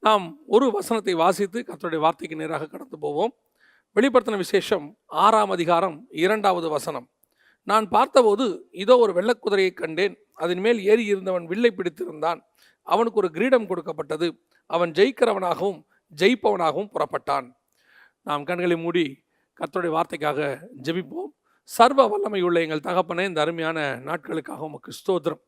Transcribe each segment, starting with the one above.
நாம் ஒரு வசனத்தை வாசித்து கர்த்தருடைய வார்த்தைக்கு நேராக கடந்து போவோம். வெளிப்படுத்தின விசேஷம் 6ஆம் அதிகாரம் 2வது வசனம். நான் பார்த்தபோது இதோ ஒரு வெள்ளக்குதிரையை கண்டேன். அதன் மேல் ஏறி இருந்தவன் வில்லை பிடித்திருந்தான். அவனுக்கு ஒரு கிரீடம் கொடுக்கப்பட்டது. அவன் ஜெயிக்கிறவனாகவும் ஜெயிப்பவனாகவும் புறப்பட்டான். நாம் கண்களை மூடி கர்த்தருடைய வார்த்தைக்காக ஜெபிப்போம். சர்வ வல்லமையுள்ள எங்கள் தகப்பனே, இந்த அருமையான நாட்களுக்காக உமக்கு ஸ்தோத்திரம்.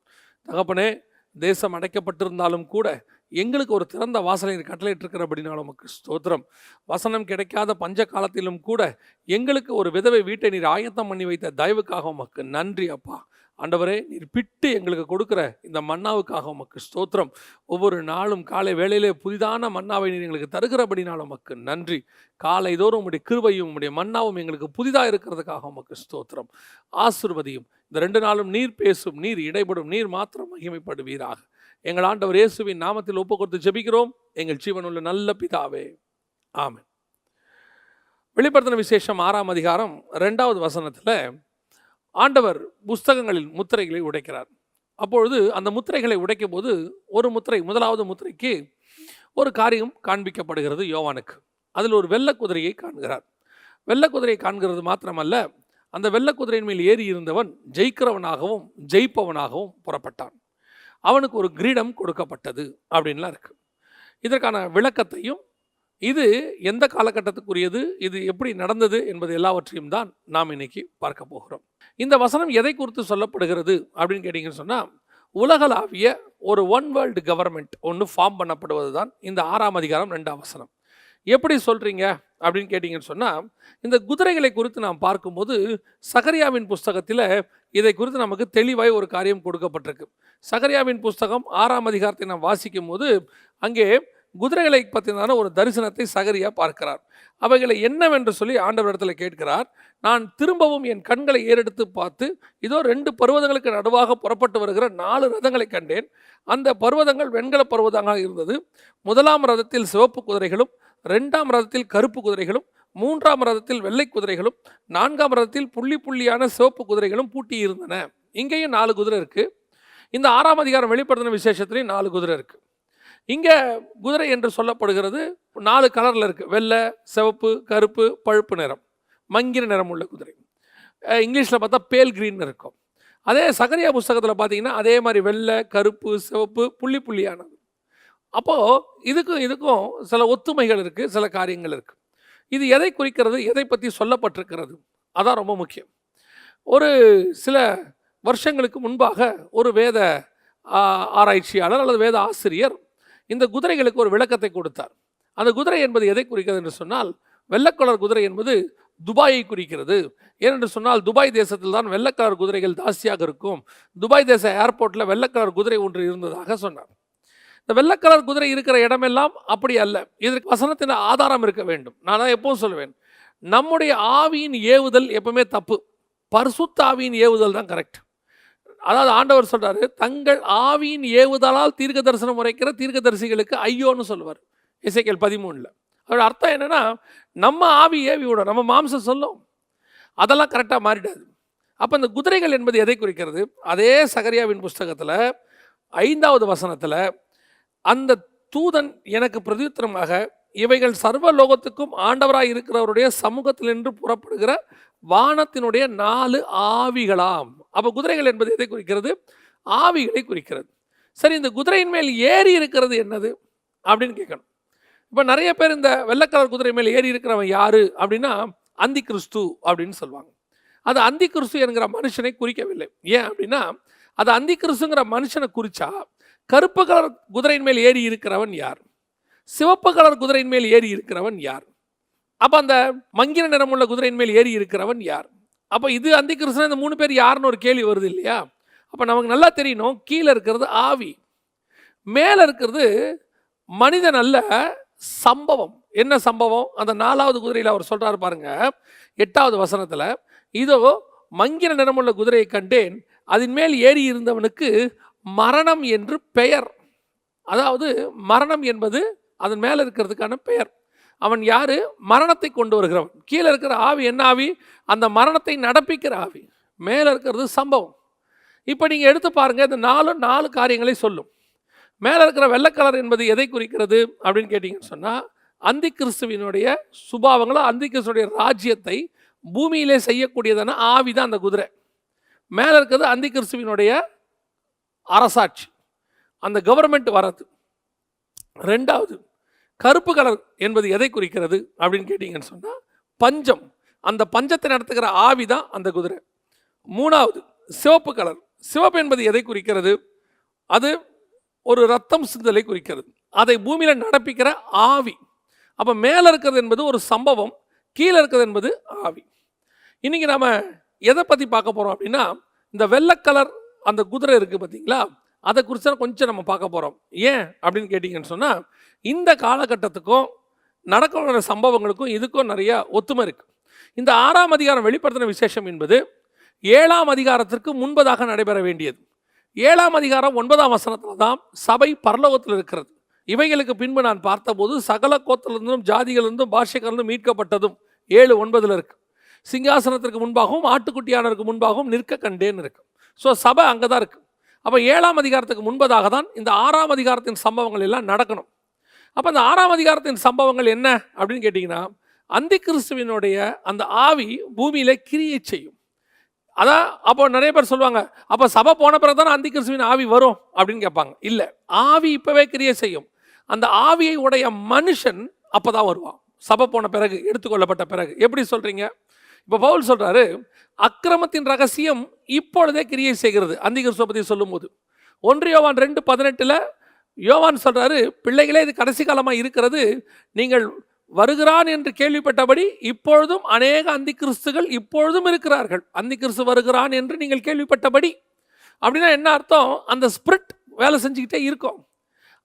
தகப்பனே, தேசம் அடைக்கப்பட்டிருந்தாலும் கூட எங்களுக்கு ஒரு திறந்த வாசலை கட்டளையிட்டிருக்கிறபடினாலும் உமக்கு ஸ்தோத்திரம். வசனம் கிடைக்காத பஞ்ச காலத்திலும் கூட எங்களுக்கு ஒரு விதவை வீட்டை நீர் ஆயத்தம் பண்ணி வைத்த தயவுக்காக உமக்கு நன்றி அப்பா. ஆண்டவரே, நீர் பிட்டு எங்களுக்கு கொடுக்குற இந்த மன்னாவுக்காக உமக்கு ஸ்தோத்திரம். ஒவ்வொரு நாளும் காலை வேளையிலே புதிதான மன்னாவை நீர் எங்களுக்கு தருகிறபடினாலும் உமக்கு நன்றி. காலை தோறும் உம்முடைய கிருபையும் உம்முடைய மன்னாவும் எங்களுக்கு புதிதாக இருக்கிறதுக்காக உமக்கு ஸ்தோத்திரம். ஆசீர்வதியும். இந்த 2 நாளும் நீர் பேசும், நீர் இடைபடும், நீர் மாத்திரம் மகிமைப்படுவீராக. எங்கள் ஆண்டவர் இயேசுவின் நாமத்தில் ஒப்பு கொடுத்து ஜெபிக்கிறோம் எங்கள் ஜீவனுள்ள நல்ல பிதாவே, ஆமென். வெளிப்படுத்தின விசேஷம் 6ஆம் அதிகாரம் 2வது வசனத்தில் ஆண்டவர் புஸ்தகங்களில் முத்திரைகளை உடைக்கிறார். அப்பொழுது அந்த முத்திரைகளை உடைக்கும் போது ஒரு முத்திரை, 1வது முத்திரைக்கு ஒரு காரியம் காண்பிக்கப்படுகிறது யோவானுக்கு. அதில் ஒரு வெள்ளக்குதிரையை காண்கிறார். வெள்ளக்குதிரையை காண்கிறது மாத்திரமல்ல, அந்த வெள்ளக்குதிரையின் மேல் ஏறி இருந்தவன் ஜெயிக்கிறவனாகவும் ஜெயிப்பவனாகவும் புறப்பட்டான். அவனுக்கு ஒரு கிரீடம் கொடுக்கப்பட்டது அப்படின்லாம் இருக்குது. இதற்கான விளக்கத்தையும், இது எந்த காலகட்டத்துக்குரியது, இது எப்படி நடந்தது என்பது எல்லாவற்றையும் தான் நாம் இன்னைக்கு பார்க்க போகிறோம். இந்த வசனம் எதை குறித்து சொல்லப்படுகிறது அப்படின்னு கேட்டிங்கன்னு சொன்னால், உலகளாவிய ஒரு ஒன் வேர்ல்டு கவர்மெண்ட் ஒன்று ஃபார்ம் பண்ணப்படுவது தான் இந்த 6ஆம் அதிகாரம் 2ஆம் வசனம். எப்படி சொல்கிறீங்க அப்படின்னு கேட்டிங்கன்னு சொன்னால், இந்த குதிரைகளை குறித்து நாம் பார்க்கும்போது சகரியாவின் புஸ்தகத்தில் இதை குறித்து நமக்கு தெளிவாய் ஒரு காரியம் கொடுக்கப்பட்டிருக்கு. சகரியாவின் புஸ்தகம் 6ஆம் அதிகாரத்தை நாம் வாசிக்கும் போது அங்கே குதிரைகளை பற்றினான ஒரு தரிசனத்தை சகரியா பார்க்கிறார். அவைகளை என்னவென்று சொல்லி ஆண்டவரிடத்தில் கேட்கிறார். நான் திரும்பவும் என் கண்களை ஏறெடுத்து பார்த்து இதோ 2 பர்வதங்களுக்கு நடுவாக புறப்பட்டு வருகிற 4 ரதங்களை கண்டேன். அந்த பர்வதங்கள் வெண்கல பர்வதங்களாக இருந்தது. 1ஆம் ரதத்தில் சிவப்பு குதிரைகளும், 2ஆம் ரதத்தில் கருப்பு குதிரைகளும், 3ஆம் ரதத்தில் வெள்ளை குதிரைகளும், 4ஆம் ரதத்தில் புள்ளி புள்ளியான சிவப்பு குதிரைகளும் பூட்டி இருந்தன. இங்கேயும் 4 குதிரை இருக்குது. இந்த 6ஆம் அதிகாரம் வெளிப்படுத்தின விசேஷத்துலேயும் 4 குதிரை இருக்குது. இங்கே குதிரை என்று சொல்லப்படுகிறது 4 கலரில் இருக்குது. வெள்ளை, சிவப்பு, கருப்பு, பழுப்பு நிறம், மங்கிர நிறம் உள்ள குதிரை. இங்கிலீஷில் பார்த்தா பேல் கிரீன் இருக்கும். அதே சகரியா புஸ்தகத்தில் பார்த்தீங்கன்னா அதே மாதிரி வெள்ளை, கருப்பு, சிவப்பு, புள்ளி புள்ளியானது. அப்போது இதுக்கும் சில ஒத்துமைகள் இருக்குது, சில காரியங்கள் இருக்குது. இது எதை குறிக்கிறது, எதை பற்றி சொல்லப்பட்டிருக்கிறது, அதான் ரொம்ப முக்கியம். ஒரு சில வருஷங்களுக்கு முன்பாக ஒரு வேத ஆராய்ச்சியாளர் அல்லது வேத ஆசிரியர் இந்த குதிரைகளுக்கு ஒரு விளக்கத்தை கொடுத்தார். அந்த குதிரை என்பது எதை குறிக்கிறது என்று சொன்னால், வெள்ளைக்கலர் குதிரை என்பது துபாயை குறிக்கிறது. ஏனென்று சொன்னால் துபாய் தேசத்தில் தான் வெள்ளைக்கலர் குதிரைகள் ஜாஸ்தியாக இருக்கும். துபாய் தேச ஏர்போர்ட்டில் வெள்ளைக்கலர் குதிரை ஒன்று இருந்ததாக சொன்னார். இந்த வெள்ளைக்கலர் குதிரை இருக்கிற இடமெல்லாம் அப்படி அல்ல. இதற்கு வசனத்தின் ஆதாரம் இருக்க வேண்டும். நான் தான் எப்பவும் சொல்லுவேன், நம்முடைய ஆவியின் ஏவுதல் எப்பவுமே தப்பு, பரிசுத்த ஆவியின் ஏவுதல் தான் கரெக்ட். அதாவது ஆண்டவர் சொல்கிறாரு, தங்கள் ஆவியின் ஏவுதலால் தீர்க்க தரிசனம் உரைக்கிற தீர்க்கதரிசிகளுக்கு ஐயோன்னு சொல்லுவார் எசேக்கியேல் 13. அதோட அர்த்தம் என்னென்னா, நம்ம ஆவி ஏவி விடும், நம்ம மாம்சம் சொல்லும், அதெல்லாம் கரெக்டாக மாறிடாது. அப்போ இந்த குதிரைகள் என்பது எதை குறிக்கிறது? அதே சகரியாவின் புஸ்தகத்தில் 5வது வசனத்தில் அந்த தூதன் எனக்கு பிரதியுத்தரமாக, இவைகள் சர்வ லோகத்துக்கும் ஆண்டவராய் இருக்கிறவருடைய சமூகத்தில் நின்று புறப்படுகிற வானத்தினுடைய 4 ஆவிகளாம். அப்போ குதிரைகள் என்பது எதை குறிக்கிறது? ஆவிகளை குறிக்கிறது. சரி, இந்த குதிரையின் மேல் ஏறி இருக்கிறது என்னது அப்படின்னு கேட்கணும். இப்போ நிறைய பேர் இந்த வெள்ளைக்கலர் குதிரை மேல் ஏறி இருக்கிறவன் யாரு அப்படின்னா அந்தி கிறிஸ்து அப்படின்னு சொல்லுவாங்க. அது அந்தி கிறிஸ்து என்கிற மனுஷனை குறிக்கவில்லை. ஏன் அப்படின்னா, அது அந்தி கிறிஸ்துங்கிற மனுஷனை குறிச்சா கருப்பு கலர் குதிரையின் மேல் ஏறி இருக்கிறவன் யார், சிவப்பு கலர் குதிரையின் மேல் ஏறி இருக்கிறவன் யார், அப்போ அந்த மங்கிர நிறமுள்ள குதிரையின் மேல் ஏறி இருக்கிறவன் யார்? அப்போ இது அந்தி கிறிஸ்து, இந்த 3 பேர் யாருன்னு ஒரு கேள்வி வருது இல்லையா? அப்போ நமக்கு நல்லா தெரியணும், கீழே இருக்கிறது ஆவி, மேலே இருக்கிறது மனிதன் அல்ல, சம்பவம். என்ன சம்பவம்? அந்த 4வது குதிரையில் அவர் சொல்கிறார் பாருங்க, 8வது வசனத்தில், இதோ மங்கிர நிறமுள்ள குதிரையை கண்டேன், அதன் மேல் ஏறி இருந்தவனுக்கு மரணம் என்று பெயர். அதாவது மரணம் என்பது அதன் மேலே இருக்கிறதுக்கான பெயர். அவன் யாரு? மரணத்தை கொண்டு வருகிறவன். கீழே இருக்கிற ஆவி என்ன ஆவி? அந்த மரணத்தை நடப்பிக்கிற ஆவி. மேலே இருக்கிறது சம்பவம். இப்போ நீங்கள் எடுத்து பாருங்கள், இந்த 4 காரியங்களை சொல்லும். மேலே இருக்கிற வெள்ளை கலர் என்பது எதை குறிக்கிறது அப்படின்னு கேட்டிங்கன்னு சொன்னால் அந்தி கிறிஸ்துவினுடைய சுபாவங்களோ அந்தி கிறிஸ்துடைய ராஜ்யத்தை பூமியிலே செய்யக்கூடியதான ஆவி தான் அந்த குதிரை. மேலே இருக்கிறது அந்தி கிறிஸ்துவினுடைய அரசாட்சி, அந்த கவர்மெண்ட் வரது. ரெண்டாவது கருப்பு கலர் என்பது எதை குறிக்கிறது அப்படின்னு கேட்டிங்கன்னு சொன்னால் பஞ்சம், அந்த பஞ்சத்தை நடத்துகிற ஆவி தான் அந்த குதிரை. மூணாவது சிவப்பு கலர், சிவப்பு என்பது எதை குறிக்கிறது? அது ஒரு ரத்தம் சிந்தலை குறிக்கிறது, அதை பூமியில் நடப்பிக்கிற ஆவி. அப்போ மேலே இருக்கிறது என்பது ஒரு சம்பவம், கீழே இருக்கிறது என்பது ஆவி. இன்றைக்கி நம்ம எதை பற்றி பார்க்க போகிறோம் அப்படின்னா, இந்த வெள்ளை கலர் அந்த குதிரை இருக்குது பார்த்தீங்களா, அதை குறித்து கொஞ்சம் நம்ம பார்க்க போகிறோம். ஏன் அப்படின்னு கேட்டிங்கன்னு சொன்னால், இந்த காலகட்டத்துக்கும் நடக்கிற சம்பவங்களுக்கும் இதுக்கும் நிறையா ஒத்துமை இருக்குது. இந்த 6ஆம் அதிகாரம் வெளிப்படுத்தின விசேஷம் என்பது 7ஆம் அதிகாரத்திற்கு முன்பதாக நடைபெற வேண்டியது. 7ஆம் அதிகாரம் 9ஆம் வசனத்தில் தான் சபை பரலோகத்தில் இருக்கிறது. இவைகளுக்கு பின்பு நான் பார்த்தபோது சகல கோத்திலிருந்தும் ஜாதிகளிலிருந்தும் பாஷைகளிலிருந்தும் மீட்கப்பட்டதும் 7:9 இருக்கு. சிங்காசனத்திற்கு முன்பாகவும் ஆட்டுக்குட்டியானருக்கு முன்பாகவும் நிற்க கண்டேன்னு இருக்கு. ஸோ சபை அங்கே தான் இருக்குது. அப்போ 7ஆம் அதிகாரத்துக்கு முன்பதாக தான் இந்த 6ஆம் அதிகாரத்தின் சம்பவங்கள் எல்லாம் நடக்கணும். அப்போ இந்த 6ஆம் அதிகாரத்தின் சம்பவங்கள் என்ன அப்படின்னு கேட்டிங்கன்னா, அந்தி கிறிஸ்துவினுடைய அந்த ஆவி பூமியில் கிரியை செய்யும். அதான் அப்போ நிறைய பேர் சொல்லுவாங்க, அப்போ சபை போன பிறகு தானே அந்தி கிறிஸ்துவின் ஆவி வரும் அப்படின்னு கேட்பாங்க. இல்லை, ஆவி இப்போவே கிரியை செய்யும். அந்த ஆவியை உடைய மனுஷன் அப்போ தான் வருவான், சபை போன பிறகு, எடுத்துக்கொள்ளப்பட்ட பிறகு. எப்படி சொல்கிறீங்க? இப்போ பவுல் சொல்கிறாரு, அக்கிரமத்தின் ரகசியம் இப்பொழுதே கிரியை செய்கிறது அந்தி கிறிஸ்துவை பற்றி சொல்லும்போது. 1 யோவான் 2:18 யோவான் சொல்கிறாரு, பிள்ளைகளே இது கடைசி காலமாக இருக்கிறது, நீங்கள் வருகிறான் என்று கேள்விப்பட்டபடி இப்பொழுதும் அநேக அந்தி கிறிஸ்துகள் இப்பொழுதும் இருக்கிறார்கள். அந்தி கிறிஸ்து வருகிறான் என்று நீங்கள் கேள்விப்பட்டபடி அப்படின்னா என்ன அர்த்தம்? அந்த ஸ்பிரிட் வேலை செஞ்சுக்கிட்டே இருக்கும்.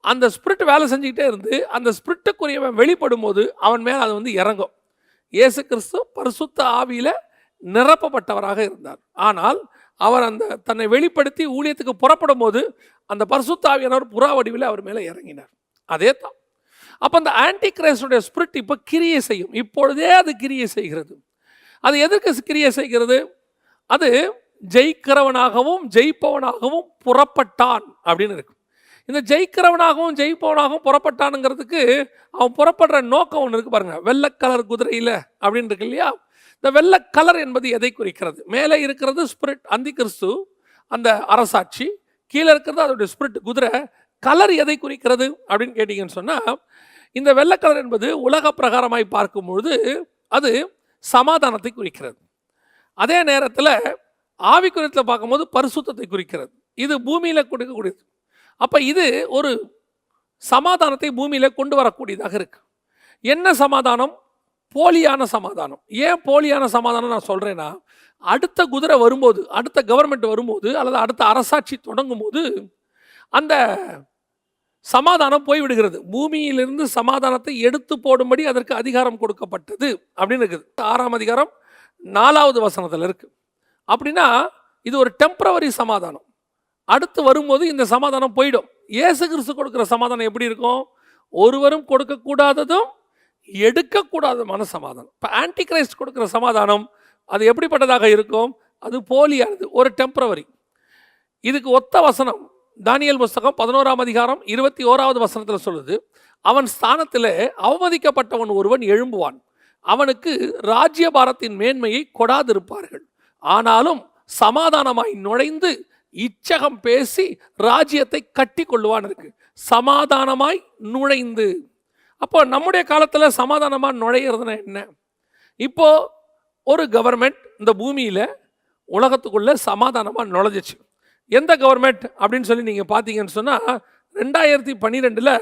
அந்த ஸ்பிரிட் வேலை செஞ்சுக்கிட்டே இருந்து அந்த ஸ்பிரிட்டுக்குரியவன் வெளிப்படும் போது அவன் மேலே அது வந்து இறங்கும். இயேசு கிறிஸ்து பரிசுத்த ஆவியில் நிரப்பப்பட்டவராக இருந்தார். ஆனால் அவர் அந்த தன்னை வெளிப்படுத்தி ஊழியத்துக்கு புறப்படும் போது அந்த பரிசுத்த ஆவியானவர் புறா வடிவில் அவர் மேலே இறங்கினார். அதே தான். அப்போ அந்த ஆன்டி கிரைஸ்டுடைய ஸ்பிரிட் இப்போ கிரியை செய்யும். இப்பொழுதே அது கிரியை செய்கிறது. அது எதற்கு கிரியை செய்கிறது? அது ஜெயிக்கிறவனாகவும் ஜெயிப்பவனாகவும் புறப்பட்டான் அப்படின்னு இருக்கு. இந்த ஜெயிக்கிறவனாகவும் ஜெயிப்பவனாகவும் புறப்பட்டானுங்கிறதுக்கு அவன் புறப்படுற நோக்கம் ஒன்று இருக்குது பாருங்க. வெள்ளை கலர் குதிரையில் அப்படின்னு இருக்கு இல்லையா? இந்த வெள்ளை கலர் என்பது எதை குறிக்கிறது? மேலே இருக்கிறது ஸ்பிரிட் அந்தி கிறிஸ்து, அந்த அரசாட்சி. கீழே இருக்கிறது அதோடைய ஸ்பிரிட் குதிரை. கலர் எதை குறிக்கிறது அப்படின்னு கேட்டிங்கன்னு சொன்னால், இந்த வெள்ளை கலர் என்பது உலக பிரகாரமாய் பார்க்கும்பொழுது அது சமாதானத்தை குறிக்கிறது. அதே நேரத்தில் ஆவிக்குரியத்தில் பார்க்கும்போது பரிசுத்தத்தை குறிக்கிறது. இது பூமியில் கொடுக்கக்கூடியது. அப்போ இது ஒரு சமாதானத்தை பூமியில் கொண்டு வரக்கூடியதாக இருக்குது. என்ன சமாதானம்? போலியான சமாதானம். ஏன் போலியான சமாதானம் நான் சொல்கிறேன்னா, அடுத்த குதிரை வரும்போது, அடுத்த கவர்மெண்ட் வரும்போது, அல்லது அடுத்த அரசாட்சி தொடங்கும் போது அந்த சமாதானம் போய்விடுகிறது. பூமியிலிருந்து சமாதானத்தை எடுத்து போடும்படி அதற்கு அதிகாரம் கொடுக்கப்பட்டது அப்படின்னு இருக்குது. 6ஆம் அதிகாரம் 4வது வசனத்தில் இருக்குது. அப்படின்னா இது ஒரு டெம்பரவரி சமாதானம். அடுத்து வரும்போது இந்த சமாதானம் போயிடும். இயேசு கிறிஸ்து கொடுக்குற சமாதானம் எப்படி இருக்கும்? ஒருவரும் கொடுக்கக்கூடாததும் எடுக்கக்கூடாதமான சமாதானம். இப்போ ஆன்டி கிரைஸ்ட் கொடுக்குற சமாதானம் அது எப்படிப்பட்டதாக இருக்கும்? அது போலியானது, ஒரு டெம்பரவரி. இதுக்கு ஒத்த வசனம் தானியேல் புஸ்தகம் 11ஆம் அதிகாரம் 21வது வசனத்தில் சொல்லுது, அவன் ஸ்தானத்தில் அவமதிக்கப்பட்டவன் ஒருவன் எழும்புவான், அவனுக்கு ராஜ்யபாரத்தின் மேன்மையை கொடாதிருப்பார்கள், ஆனாலும் சமாதானமாய் நுழைந்து இச்சகம் பேசி ராஜ்யத்தை கட்டி கொள்ளுவான் இருக்கு. சமாதானமாய் நுழைந்து. அப்போ நம்முடைய காலத்தில் சமாதானமாக நுழையிறதுனா என்ன? இப்போ ஒரு கவர்மெண்ட் இந்த பூமியில் உலகத்துக்குள்ளே சமாதானமாக நுழைஞ்சிச்சு. எந்த கவர்மெண்ட் அப்படின்னு சொல்லி நீங்கள் பார்த்தீங்கன்னு சொன்னால், 2012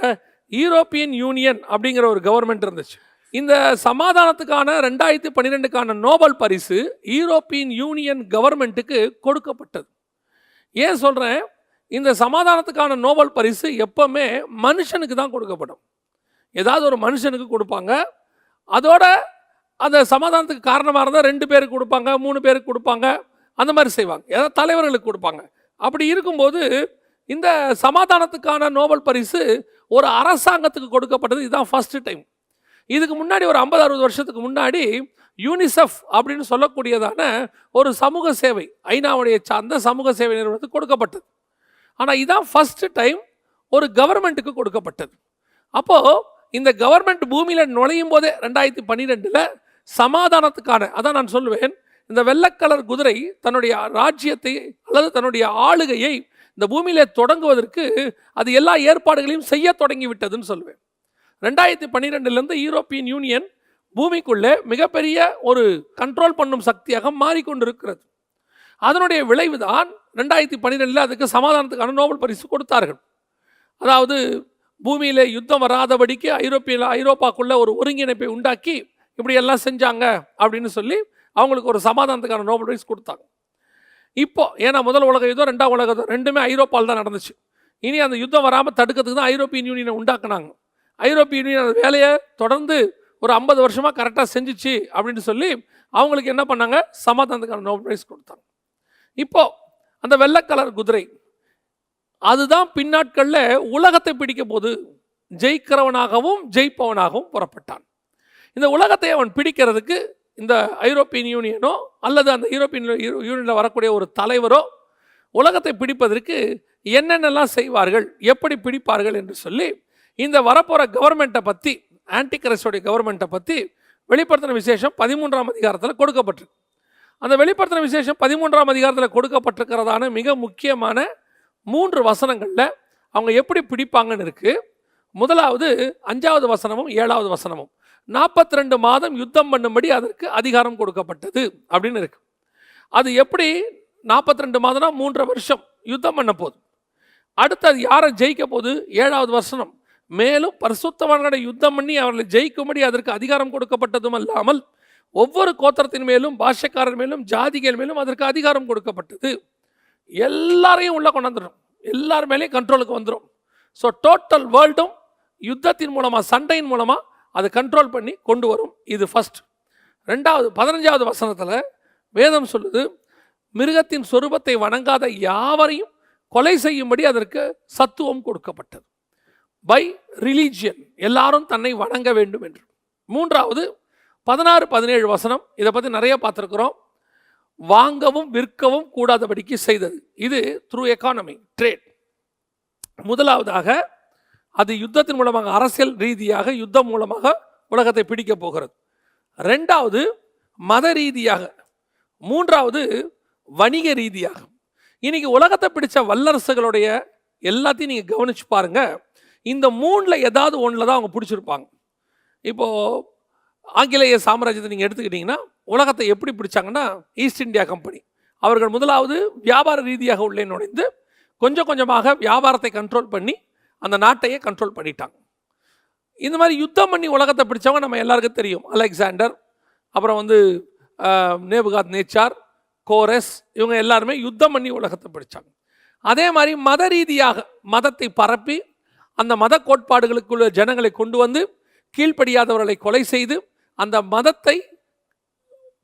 யூரோப்பியன் யூனியன் அப்படிங்கிற ஒரு கவர்மெண்ட் இருந்துச்சு. இந்த சமாதானத்துக்கான 2012க்கான நோபல் பரிசு யூரோப்பியன் யூனியன் கவர்மெண்ட்டுக்கு கொடுக்கப்பட்டது. ஏன் சொல்கிறேன்? இந்த சமாதானத்துக்கான நோபல் பரிசு எப்பவுமே மனுஷனுக்கு தான் கொடுக்கப்படும். ஏதாவது ஒரு மனுஷனுக்கு கொடுப்பாங்க. அதோட அந்த சமாதானத்துக்கு காரணமாக இருந்தால் 2 பேருக்கு கொடுப்பாங்க, 3 பேருக்கு கொடுப்பாங்க, அந்த மாதிரி செய்வாங்க. ஏதாவது தலைவர்களுக்கு கொடுப்பாங்க. அப்படி இருக்கும்போது இந்த சமாதானத்துக்கான நோபல் பரிசு ஒரு அரசாங்கத்துக்கு கொடுக்கப்பட்டது. இதுதான் ஃபர்ஸ்ட் டைம். இதுக்கு முன்னாடி ஒரு 50-60 வருஷத்துக்கு முன்னாடி யூனிசெஃப் அப்படின்னு சொல்லக்கூடியதான ஒரு சமூக சேவை, ஐநாவுடைய சார்ந்த சமூக சேவை நிறுவனத்துக்கு கொடுக்கப்பட்டது. ஆனால் இதுதான் ஃபர்ஸ்ட் டைம் ஒரு கவர்மெண்ட்டுக்கு கொடுக்கப்பட்டது. அப்போது இந்த கவர்மெண்ட் பூமியில் நுழையும் போதே 2012 சமாதானத்துக்கான, அதான் நான் சொல்லுவேன், இந்த வெள்ளைக்கலர் குதிரை தன்னுடைய ராஜ்யத்தை அல்லது தன்னுடைய ஆளுகையை இந்த பூமியிலே தொடங்குவதற்கு அது எல்லா ஏற்பாடுகளையும் செய்ய தொடங்கி விட்டதுன்னு சொல்லுவேன். 2012 யூரோப்பியன் யூனியன் பூமிக்குள்ளே மிகப்பெரிய ஒரு கண்ட்ரோல் பண்ணும் சக்தியாக மாறிக்கொண்டிருக்கிறது. அதனுடைய விளைவு தான் 2012 அதுக்கு சமாதானத்துக்கான நோபல் பரிசு கொடுத்தார்கள். அதாவது பூமியில் யுத்தம் வராதபடிக்கு ஐரோப்பாக்குள்ள ஒரு ஒருங்கிணைப்பை உண்டாக்கி இப்படியெல்லாம் செஞ்சாங்க அப்படின்னு சொல்லி அவங்களுக்கு ஒரு சமாதானத்துக்கான நோபல் பரிசு கொடுத்தாங்க. இப்போ ஏன்னா முதல் உலக யுத்தம், 2ஆம் உலக யுத்தம் ரெண்டுமே ஐரோப்பாவில் தான் நடந்துச்சு. இனி அந்த யுத்தம் வராமல் தடுக்கிறதுக்கு தான் ஐரோப்பியன் யூனியனை உண்டாக்குனாங்க. ஐரோப்பிய யூனியன் அந்த வேலையை தொடர்ந்து ஒரு 50 வருஷமாக கரெக்டாக செஞ்சிச்சு அப்படின்னு சொல்லி அவங்களுக்கு என்ன பண்ணாங்க, சமாதானத்துக்கான நோபல் பிரைஸ் கொடுத்தாங்க. இப்போ அந்த வெள்ளைக்கலர் குதிரை அதுதான் பின்னாட்களில் உலகத்தை பிடிக்க போது ஜெயிக்கிறவனாகவும் ஜெயிப்பவனாகவும் புறப்பட்டான். இந்த உலகத்தை அவன் பிடிக்கிறதுக்கு இந்த ஐரோப்பியன் யூனியனோ அல்லது அந்த யூரோப்பியன் யூனியனில் வரக்கூடிய ஒரு தலைவரோ உலகத்தை பிடிப்பதற்கு என்னென்னலாம் செய்வார்கள், எப்படி பிடிப்பார்கள் என்று சொல்லி இந்த வரப்போகிற கவர்மெண்ட்டை பற்றி, ஆன்டி கிரைஸ்டோடைய கவர்மெண்ட்டை பற்றி வெளிப்படுத்தின விசேஷம் 13ஆம் அதிகாரத்தில் கொடுக்கப்பட்டிருக்கு. அந்த வெளிப்படுத்தின விசேஷம் 13ஆம் அதிகாரத்தில் கொடுக்கப்பட்டிருக்கிறதான மிக முக்கியமான 3 வசனங்களில் அவங்க எப்படி பிடிப்பாங்கன்னு இருக்குது. முதலாவது 5வது வசனமும் 7வது வசனமும் 42 மாதம் யுத்தம் பண்ணும்படி அதற்கு அதிகாரம் கொடுக்கப்பட்டது அப்படின்னு இருக்கு. அது எப்படி 42 மாதம்னா 3.5 வருஷம் யுத்தம் பண்ண போகுது. அடுத்தது யாரை ஜெயிக்க போகுது, 7வது வசனம், மேலும் பரிசுத்தவான்களை யுத்தம் பண்ணி அவர்களை ஜெயிக்கும்படி அதற்கு அதிகாரம் கொடுக்கப்பட்டதும் அல்லாமல் ஒவ்வொரு கோத்திரத்தின் மேலும் பாஷைக்காரர் மேலும் ஜாதிகள் மேலும் அதற்கு அதிகாரம் கொடுக்கப்பட்டது. எல்லாரையும் உள்ள கொண்டாந்துடும், எல்லார் மேலேயும் கண்ட்ரோலுக்கு வந்துடும். ஸோ டோட்டல் வேர்ல்டும் யுத்தத்தின் மூலமாக, சண்டையின் மூலமாக அதை கண்ட்ரோல் பண்ணி கொண்டு வரும். இது ஃபர்ஸ்ட். 2வது 15வது வசனத்தில் வேதம் சொல்லுது, மிருகத்தின் சொரூபத்தை வணங்காத யாவரையும் கொலை செய்யும்படி அதற்கு சத்துவம் கொடுக்கப்பட்டது. பை ரிலீஜியன், எல்லாரும் தன்னை வணங்க வேண்டும் என்று. 3வது 16-17 வசனம், இதை பற்றி நிறைய பார்த்துருக்குறோம். வாங்கவும் விற்கவும் கூடாதபடிக்கு செய்தது. இது த்ரூ எக்கானமி, ட்ரேட். முதலாவதாக அது யுத்தத்தின் மூலமாக, அரசியல் ரீதியாக யுத்தம் மூலமாக உலகத்தை பிடிக்க போகிறது. 2வது மத ரீதியாக. 3வது வணிக ரீதியாக. இன்னைக்கு உலகத்தை பிடிச்ச வல்லரசுகளுடைய எல்லாத்தையும் நீங்கள் கவனிச்சு பாருங்க, இந்த 3ல் ஏதாவது ஒன்றில் தான் அவங்க பிடிச்சிருப்பாங்க. இப்போது ஆங்கிலேய சாம்ராஜ்யத்தை நீங்கள் எடுத்துக்கிட்டிங்கன்னா உலகத்தை எப்படி பிடிச்சாங்கன்னா, ஈஸ்ட் இந்தியா கம்பெனி அவர்கள் முதலாவது வியாபார ரீதியாக உள்ளே நுழைந்து கொஞ்சம் கொஞ்சமாக வியாபாரத்தை கண்ட்ரோல் பண்ணி அந்த நாட்டையே கண்ட்ரோல் பண்ணிட்டாங்க. இந்த மாதிரி யுத்தம் பண்ணி உலகத்தை பிடிச்சவங்க நம்ம எல்லாருக்கும் தெரியும். அலெக்சாண்டர், அப்புறம் நேபுகாத் நேச்சார், கோரஸ், இவங்க எல்லாருமே யுத்தம் பண்ணி உலகத்தை பிடிச்சாங்க. அதே மாதிரி மத ரீதியாக மதத்தை பரப்பி அந்த மத கோட்பாடுகளுக்குள்ள ஜனங்களை கொண்டு வந்து கீழ்ப்படியாதவர்களை கொலை செய்து அந்த மதத்தை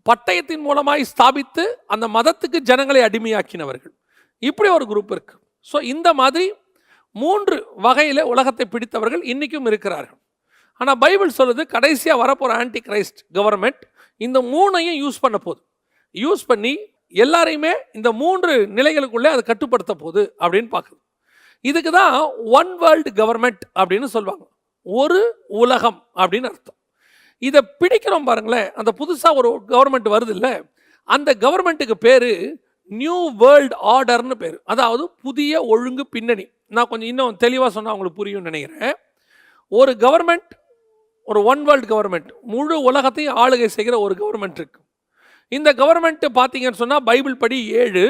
பட்டயத்தின் மூலமாய் ஸ்தாபித்து அந்த மதத்துக்கு ஜனங்களை அடிமையாக்கினவர்கள். இப்படி ஒரு குரூப் இருக்கு. ஸோ இந்த மாதிரி 3 வகையில் உலகத்தை பிடித்தவர்கள் இன்றைக்கும் இருக்கிறார்கள். ஆனால் பைபிள் சொல்லுது, கடைசியாக வரப்போகிற ஆன்டி கிரைஸ்ட் கவர்மெண்ட் இந்த 3ஐயும் யூஸ் பண்ண போகுது. யூஸ் பண்ணி எல்லாரையுமே இந்த 3 நிலைகளுக்குள்ளே அதை கட்டுப்படுத்த போகுது அப்படின்னு பார்க்குது. இதுக்கு தான் ஒன் வேர்ல்டு கவர்மெண்ட் அப்படின்னு சொல்லுவாங்க. ஒரு உலகம் அப்படின்னு அர்த்தம். இதை பிடிக்கிறோம் பாருங்களேன். அந்த புதுசாக ஒரு கவர்மெண்ட் வருது இல்லை, அந்த கவர்மெண்ட்டுக்கு பேர் நியூ வேர்ல்டு ஆர்டர்னு பேர். அதாவது புதிய ஒழுங்கு பின்னணி. நான் கொஞ்சம் இன்னும் தெளிவாக சொன்னால் உங்களுக்கு புரியும்னு நினைக்கிறேன். ஒரு கவர்மெண்ட், ஒரு ஒன் வேர்ல்டு கவர்மெண்ட், முழு உலகத்தையும் ஆளுகை செய்கிற ஒரு கவர்மெண்ட் இருக்கு. இந்த கவர்மெண்ட்டு பார்த்தீங்கன்னு சொன்னால் பைபிள் படி 7,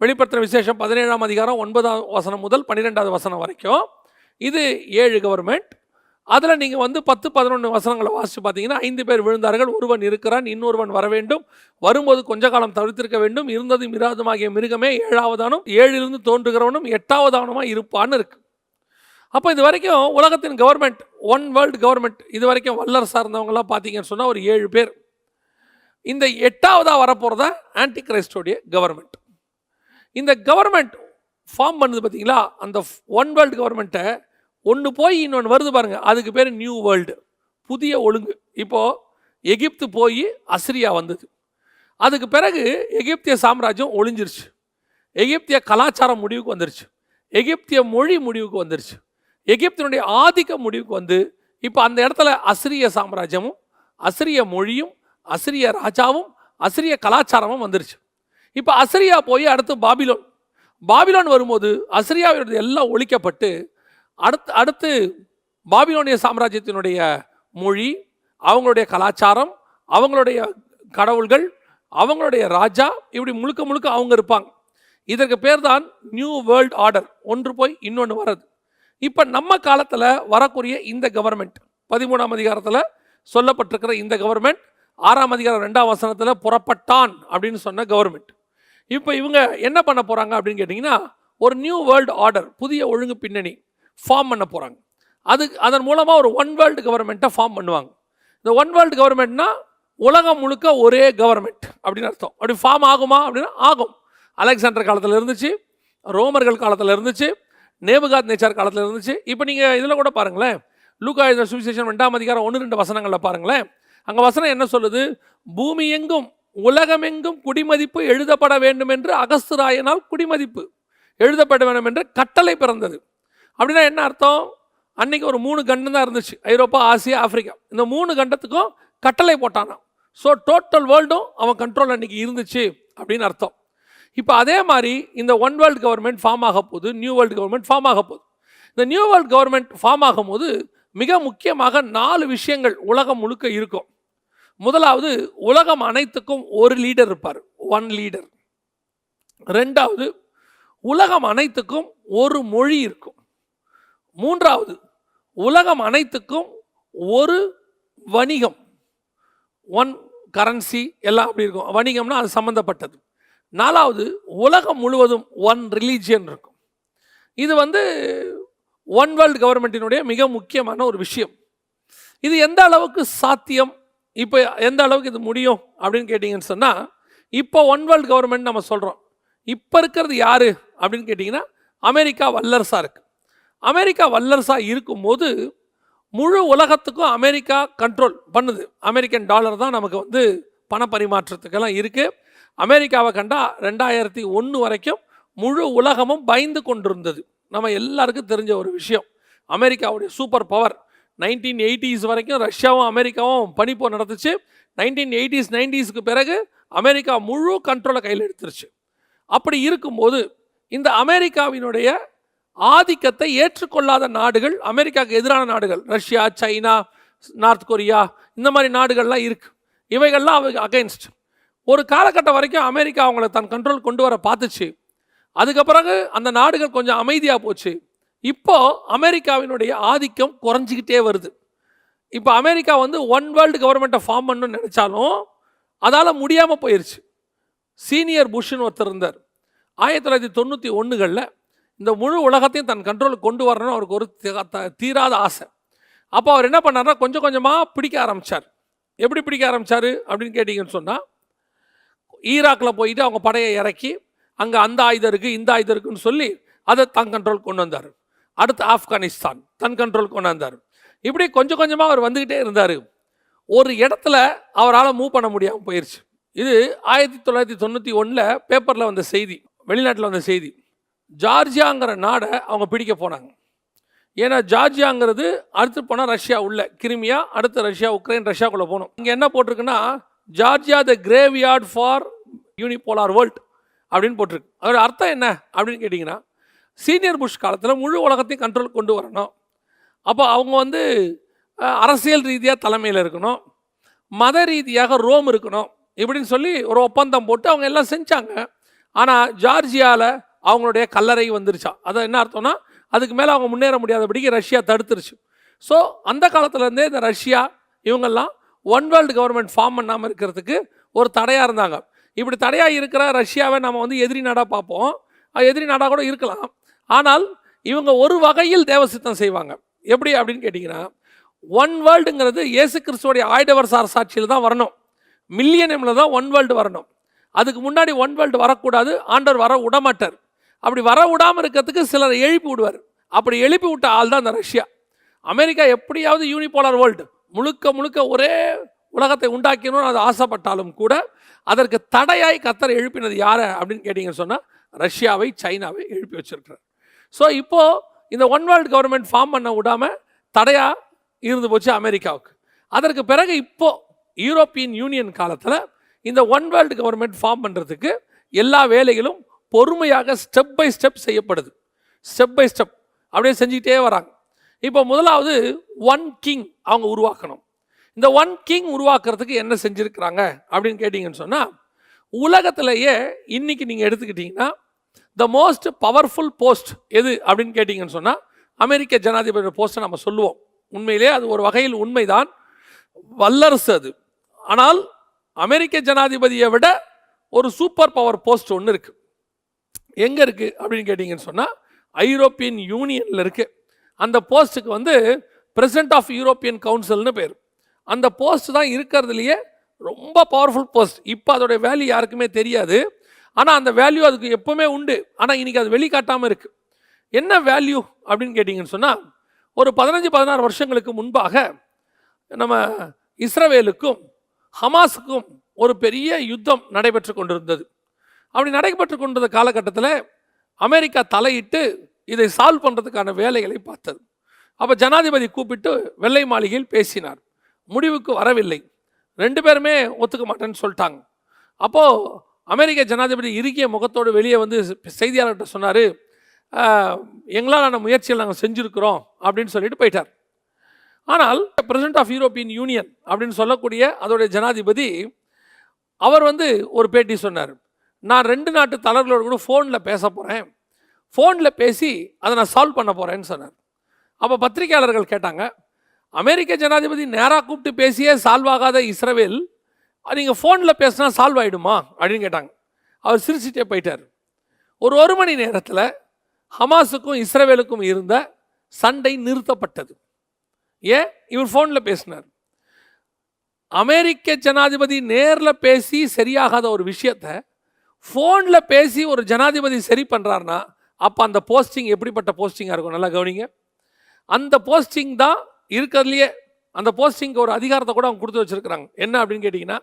வெளிப்படுத்தின விசேஷம் 17ஆம் அதிகாரம் 9வது வசனம் முதல் 12வது வசனம் வரைக்கும் இது 7 கவர்மெண்ட். அதில் நீங்கள் 10-11 வசனங்களை வாசித்து பார்த்தீங்கன்னா 5 பேர் விழுந்தார்கள், ஒருவன் இருக்கிறான், இன்னொருவன் வர வேண்டும், வரும்போது கொஞ்ச காலம் தவிர்த்திருக்க வேண்டும், இருந்ததும் இராதுமாகிய மிருகமே 7ஆவதானும் 7லிருந்து தோன்றுகிறவனும் 8ஆவதானுமாக இருப்பான்னு இருக்கு. அப்போ இது வரைக்கும் உலகத்தின் கவர்மெண்ட், ஒன் வேர்ல்டு கவர்மெண்ட், இது வரைக்கும் வல்லரசாக இருந்தவங்களாம் பார்த்தீங்கன்னு சொன்னால் ஒரு 7 பேர். இந்த 8ஆவதாக வரப்போகிறதா ஆன்டி கிரைஸ்டோடைய கவர்மெண்ட். இந்த கவர்மெண்ட் ஃபார்ம் பண்ணுது பார்த்தீங்களா, அந்த ஒன் வேர்ல்டு கவர்மெண்ட்டை ஒன்று போய் இன்னொன்று வருது பாருங்கள், அதுக்கு பேர் நியூ வேர்ல்டு, புதிய ஒழுங்கு. இப்போது எகிப்து போய் அசிரியா வந்தது. அதுக்கு பிறகு எகிப்திய சாம்ராஜ்யம் ஒழிஞ்சிருச்சு. எகிப்திய கலாச்சாரம் முடிவுக்கு வந்துருச்சு. எகிப்திய மொழி முடிவுக்கு வந்துருச்சு. எகிப்தினுடைய ஆதிக்க முடிவுக்கு வந்து இப்போ அந்த இடத்துல அசிரிய சாம்ராஜ்யமும் அசிரிய மொழியும் அசிரிய ராஜாவும் அசிரிய கலாச்சாரமும் வந்துருச்சு. இப்போ அசிரியா போய் அடுத்து பாபிலோன். பாபிலோன் வரும்போது அசிரியாவினுடைய எல்லாம் ஒழிக்கப்பட்டு அடுத்து பாபிலோனிய சாம்ராஜ்யத்தினுடைய மொழி, அவங்களுடைய கலாச்சாரம், அவங்களுடைய கடவுள்கள், அவங்களுடைய ராஜா, இப்படி முழுக்க முழுக்க அவங்க இருப்பாங்க. இதற்கு பேர் தான் நியூ வேர்ல்ட் ஆர்டர். ஒன்று போய் இன்னொன்று வர்றது. இப்போ நம்ம காலத்தில் வரக்கூடிய இந்த கவர்மெண்ட் 13ஆம் அதிகாரத்தில் சொல்லப்பட்டிருக்கிற இந்த கவர்மெண்ட் 6ஆம் அதிகாரம் 2ஆம் வசனத்தில் புறப்பட்டான் அப்படின்னு சொன்ன கவர்மெண்ட். இப்போ இவங்க என்ன பண்ண போகிறாங்க அப்படின்னு கேட்டிங்கன்னா, ஒரு நியூ வேர்ல்டு ஆர்டர், புதிய ஒழுங்கு பின்னணி ஃபார்ம் பண்ண போகிறாங்க. அதன் மூலமாக ஒரு ஒன் வேர்ல்டு கவர்மெண்ட்டை ஃபார்ம் பண்ணுவாங்க. இந்த ஒன் வேர்ல்டு கவர்மெண்ட்னா உலகம் முழுக்க ஒரே கவர்மெண்ட் அப்படின்னு அர்த்தம். அப்படி ஃபார்ம் ஆகுமா அப்படின்னா ஆகும். அலெக்சாண்டர் காலத்தில் இருந்துச்சு, ரோமர்கள் காலத்தில் இருந்துச்சு, நேபுகாத் நேச்சார் காலத்தில் இருந்துச்சு. இப்போ நீங்கள் இதில் கூட பாருங்களேன், லூக்கா எழுதின சுவிசேஷம் 2ஆம் அதிகாரம் 1-2 வசனங்களில் பாருங்களேன். அங்கே வசனம் என்ன சொல்லுது? பூமி எங்கும் உலகமெங்கும் குடிமதிப்பு எழுதப்பட வேண்டும் என்று அகஸ்துராயனால் குடிமதிப்பு எழுதப்பட வேண்டும் என்று கட்டளை பிறந்தது. அப்படின்னா என்ன அர்த்தம்? அன்னைக்கு ஒரு 3 கண்டம் தான் இருந்துச்சு, ஐரோப்பா, ஆசியா, ஆப்பிரிக்கா. இந்த 3 கண்டத்துக்கும் கட்டளை போட்டானா. ஸோ டோட்டல் வேர்ல்டும் அவன் கண்ட்ரோல் அன்னைக்கு இருந்துச்சு அப்படின்னு அர்த்தம். இப்போ அதே மாதிரி இந்த ஒன் வேர்ல்டு கவர்மெண்ட் ஃபார்ம் ஆக போகுது, நியூ வேர்ல்டு கவர்மெண்ட் ஃபார்ம் ஆக போகுது. இந்த நியூ வேர்ல்டு கவர்மெண்ட் ஃபார்ம் ஆகும்போது மிக முக்கியமாக 4 விஷயங்கள் உலகம் முழுக்க இருக்கும். முதலாவது, உலகம் அனைத்துக்கும் ஒரு லீடர் இருப்பார், ஒன் லீடர். ரெண்டாவது, உலகம் அனைத்துக்கும் ஒரு மொழி இருக்கும். மூன்றாவது, உலகம் அனைத்துக்கும் ஒரு வணிகம், ஒன் கரன்சி, எல்லாம் அப்படி இருக்கும். வணிகம்னா அது சம்மந்தப்பட்டது. நாலாவது, உலகம் முழுவதும் ஒன் ரிலீஜியன் இருக்கும். இது ஒன் வேர்ல்டு கவர்மெண்ட்டினுடைய மிக முக்கியமான ஒரு விஷயம். இது எந்த அளவுக்கு சாத்தியம், இப்போ எந்த அளவுக்கு இது முடியும் அப்படின்னு கேட்டிங்கன்னு சொன்னால், இப்போ ஒன் வேர்ல்டு கவர்மெண்ட் நம்ம சொல்கிறோம். இப்போ இருக்கிறது யார் அப்படின்னு கேட்டிங்கன்னா, அமெரிக்கா வல்லரசாக இருக்குது. அமெரிக்கா வல்லரசாக இருக்கும்போது முழு உலகத்துக்கும் அமெரிக்கா கண்ட்ரோல் பண்ணுது. அமெரிக்கன் டாலர் தான் நமக்கு பண பரிமாற்றத்துக்கெல்லாம் இருக்குது. அமெரிக்காவை கண்டா 2001 வரைக்கும் முழு உலகமும் பயந்து கொண்டிருந்தது. நம்ம எல்லாருக்கும் தெரிஞ்ச ஒரு விஷயம். அமெரிக்காவுடைய சூப்பர் பவர். 1980s வரைக்கும் ரஷ்யாவும் அமெரிக்காவும் பனிப்போர் நடத்துச்சு. 1980s 90ஸ்க்கு பிறகு அமெரிக்கா முழு கண்ட்ரோலை கையில் எடுத்துருச்சு. அப்படி இருக்கும்போது இந்த அமெரிக்காவினுடைய ஆதிக்கத்தை ஏற்றுக்கொள்ளாத நாடுகள், அமெரிக்காவுக்கு எதிரான நாடுகள், ரஷ்யா, சைனா, நார்த் கொரியா, இந்த மாதிரி நாடுகள்லாம் இருக்குது. இவைகள்லாம் அவங்க அகைன்ஸ்ட். ஒரு காலகட்டம் வரைக்கும் அமெரிக்கா அவங்கள தன் கண்ட்ரோல் கொண்டு வர பார்த்துச்சு. அதுக்கு பிறகு அந்த நாடுகள் கொஞ்சம் அமைதியாக போச்சு. இப்போ அமெரிக்காவினுடைய ஆதிக்கம் குறைஞ்சிக்கிட்டே வருது. இப்போ அமெரிக்கா ஒன் வேர்ல்டு கவர்மெண்ட்டை ஃபார்ம் பண்ணணும்னு நினச்சாலும் அதால் முடியாமல் போயிடுச்சு. சீனியர் புஷ்ன்னு ஒருத்தர் இருந்தார். 1991களில் இந்த முழு உலகத்தையும் தன் கண்ட்ரோலுக்கு கொண்டு வரணும்னு அவருக்கு ஒரு தீராத ஆசை. அப்போ அவர் என்ன பண்ணார்னா, கொஞ்சம் கொஞ்சமாக பிடிக்க ஆரம்பித்தார். எப்படி பிடிக்க ஆரம்பித்தார் அப்படின்னு கேட்டிங்கன்னு சொன்னால், ஈராக்கில் போயிட்டு அவங்க படையை இறக்கி அங்கே அந்த ஆயுதம் இருக்குது, இந்த ஆயுதம் இருக்குன்னு சொல்லி அதை தன் கண்ட்ரோல் கொண்டு வந்தார். அடுத்து ஆப்கானிஸ்தான் தன் கண்ட்ரோல் கொண்டு வந்தார். இப்படி கொஞ்சம் கொஞ்சமாக அவர் வந்துக்கிட்டே இருந்தார். ஒரு இடத்துல அவரால் மூவ் பண்ண முடியாமல் போயிடுச்சு. இது 1991 பேப்பரில் வந்த செய்தி, வெளிநாட்டில் வந்த செய்தி. ஜார்ஜியாங்கிற நாடை அவங்க பிடிக்க போனாங்க. ஏன்னா ஜார்ஜியாங்கிறது அடுத்து போனால் ரஷ்யா உள்ள கிரிமியா, அடுத்து ரஷ்யா, உக்ரைன், ரஷ்யாக்குள்ளே போகணும். இங்கே என்ன போட்டிருக்குன்னா, Georgia the graveyard for unipolar world அப்படின்னு போட்டிருக்கு. அதோட அர்த்தம் என்ன அப்படின்னு கேட்டிங்கன்னா, சீனியர் புஷ் காலத்தில் முழு உலகத்தையும் கண்ட்ரோல் கொண்டு வரணும். அப்போ அவங்க அரசியல் ரீதியாக தலைமையில் இருக்கணும், மத ரீதியாக ரோம் இருக்கணும், இப்படின்னு சொல்லி ஒரு ஒப்பந்தம் போட்டு அவங்க எல்லாம் செஞ்சாங்க. ஆனால் ஜார்ஜியாவில் அவங்களுடைய கல்லறை வந்துருச்சா. அதை என்ன அர்த்தம்னா, அதுக்கு மேலே அவங்க முன்னேற முடியாதபடிக்கு ரஷ்யா தடுத்துருச்சு. ஸோ அந்த காலத்துலேருந்தே இந்த ரஷ்யா இவங்கெல்லாம் ஒன் வேர்ல்டு கவர்மெண்ட் ஃபார்ம் பண்ணாமல் இருக்கிறதுக்கு ஒரு தடையாக இருந்தாங்க. இப்படி தடையாக இருக்கிற ரஷ்யாவை நம்ம எதிரி நாடாக பார்ப்போம். எதிரி நாடாக கூட இருக்கலாம். ஆனால் இவங்க ஒரு வகையில் தேவசித்தம் செய்வாங்க. எப்படி அப்படின்னு கேட்டிங்கன்னா, ஒன் வேர்ல்டுங்கிறது இயேசு கிறிஸ்துவோடைய ஆயிடவர் சாட்சியில் தான் வரணும். மில்லியனியமில் தான் ஒன் வேர்ல்டு வரணும். அதுக்கு முன்னாடி ஒன் வேர்ல்டு வரக்கூடாது, ஆண்டவர் வர விடமாட்டார். அப்படி வர விடாமல் இருக்கிறதுக்கு சிலர் எழுப்பி விடுவார். அப்படி எழுப்பி விட்ட ஆள் தான் இந்த ரஷ்யா. அமெரிக்கா எப்படியாவது யூனிபோலார் வேர்ல்டு முழுக்க முழுக்க ஒரே உலகத்தை உண்டாக்கணும்னு அது ஆசைப்பட்டாலும் கூட அதற்கு தடையாய் கர்த்தர் எழுப்பினது யாரை அப்படின்னு கேட்டிங்கன்னு சொன்னால், ரஷ்யாவை, சைனாவை எழுப்பி வச்சிருக்கிறார். ஸோ இப்போது இந்த ஒன் வேர்ல்டு கவர்மெண்ட் ஃபார்ம் பண்ண விடாமல் தடையாக இருந்து போச்சு அமெரிக்காவுக்கு. அதற்கு பிறகு இப்போது யூரோப்பியன் யூனியன் காலத்தில் இந்த ஒன் வேர்ல்டு கவர்மெண்ட் ஃபார்ம் பண்ணுறதுக்கு எல்லா வேலைகளும் பொறுமையாக ஸ்டெப் பை ஸ்டெப் செய்யப்படுது. ஸ்டெப் பை ஸ்டெப் அப்படியே செஞ்சுக்கிட்டே வராங்க. இப்போ முதலாவது ஒன் கிங் அவங்க உருவாக்கணும். இந்த ஒன் கிங் உருவாக்குறதுக்கு என்ன செஞ்சுருக்கிறாங்க அப்படின்னு கேட்டிங்கன்னு சொன்னால், உலகத்திலேயே இன்றைக்கி நீங்கள் எடுத்துக்கிட்டிங்கன்னா த மோஸ்ட் பவர்ஃபுல் போஸ்ட் எது அப்படின்னு கேட்டிங்கன்னு சொன்னால் அமெரிக்க ஜனாதிபதி போஸ்ட்டை நம்ம சொல்லுவோம். உண்மையிலே அது ஒரு வகையில் உண்மைதான், வல்லரசு அது. ஆனால் அமெரிக்க ஜனாதிபதியை விட ஒரு சூப்பர் பவர் போஸ்ட் ஒன்று இருக்குது. எங்கே இருக்குது அப்படின்னு கேட்டிங்கன்னு சொன்னால் ஐரோப்பியன் யூனியனில் இருக்குது. அந்த போஸ்ட்டுக்கு வந்து பிரசிடென்ட் ஆஃப் யூரோப்பியன் கவுன்சில்னு பேர். அந்த போஸ்ட் தான் இருக்கிறதுலையே ரொம்ப பவர்ஃபுல் போஸ்ட். இப்போ அதோடைய வேல்யூ யாருக்குமே தெரியாது, ஆனால் அந்த வேல்யூ அதுக்கு எப்போவுமே உண்டு. ஆனால் இன்றைக்கி அது வெளிக்காட்டாமல் இருக்குது. என்ன வேல்யூ அப்படின்னு கேட்டிங்கன்னு சொன்னால், ஒரு 15-16 வருஷங்களுக்கு முன்பாக நம்ம இஸ்ரவேலுக்கும் ஹமாஸுக்கும் ஒரு பெரிய யுத்தம் நடைபெற்று கொண்டிருந்தது. அப்படி நடைபெற்று கொண்டிருந்த காலகட்டத்தில் அமெரிக்கா தலையிட்டு இதை சால்வ் பண்ணுறதுக்கான வேலைகளை பார்த்தது. அப்போ ஜனாதிபதி கூப்பிட்டு வெள்ளை மாளிகையில் பேசினார். முடிவுக்கு வரவில்லை. 2 பேருமே ஒத்துக்க மாட்டேன்னு சொல்லிட்டாங்க. அப்போது அமெரிக்க ஜனாதிபதி இறுகிய முகத்தோடு வெளியே வந்து செய்தியாளர்கிட்ட சொன்னார், எங்களாலான முயற்சிகள் நாங்கள் செஞ்சுருக்கிறோம் அப்படின்னு சொல்லிட்டு போயிட்டார். ஆனால் பிரசிடென்ட் ஆஃப் யூரோப்பியன் யூனியன் அப்படின்னு சொல்லக்கூடிய அதோடைய ஜனாதிபதி அவர் வந்து ஒரு பேட்டி சொன்னார், நான் 2 நாட்டு தலைவர்களோடு கூட ஃபோனில் பேச போகிறேன், ஃபோனில் பேசி அதை நான் சால்வ் பண்ண போகிறேன்னு சொன்னார். அப்போ பத்திரிகையாளர்கள் கேட்டாங்க, அமெரிக்க ஜனாதிபதி நேராக கூப்பிட்டு பேசியே சால்வ் ஆகாத இஸ்ரவேல் நீங்கள் ஃபோனில் பேசினா சால்வ் ஆகிடுமா அப்படின்னு கேட்டாங்க. அவர் சிரிச்சிட்டே போயிட்டார். ஒரு மணி நேரத்தில் ஹமாஸுக்கும் இஸ்ரவேலுக்கும் இருந்த சண்டை நிறுத்தப்பட்டது. ஏன்? இவர் ஃபோனில் பேசினார். அமெரிக்க ஜனாதிபதி நேரில் பேசி சரியாகாத ஒரு விஷயத்தை ஃபோனில் பேசி ஒரு ஜனாதிபதி சரி பண்ணுறாருனா அப்போ அந்த போஸ்டிங் எப்படிப்பட்ட போஸ்டிங்காக இருக்கும்? நல்லா கவனிங்க. அந்த போஸ்டிங் தான் இருக்கிறதுலையே, அந்த போஸ்டிங்க்கு ஒரு அதிகாரத்தை கூட அவங்க கொடுத்து வச்சுருக்கிறாங்க. என்ன அப்படின்னு கேட்டிங்கன்னா,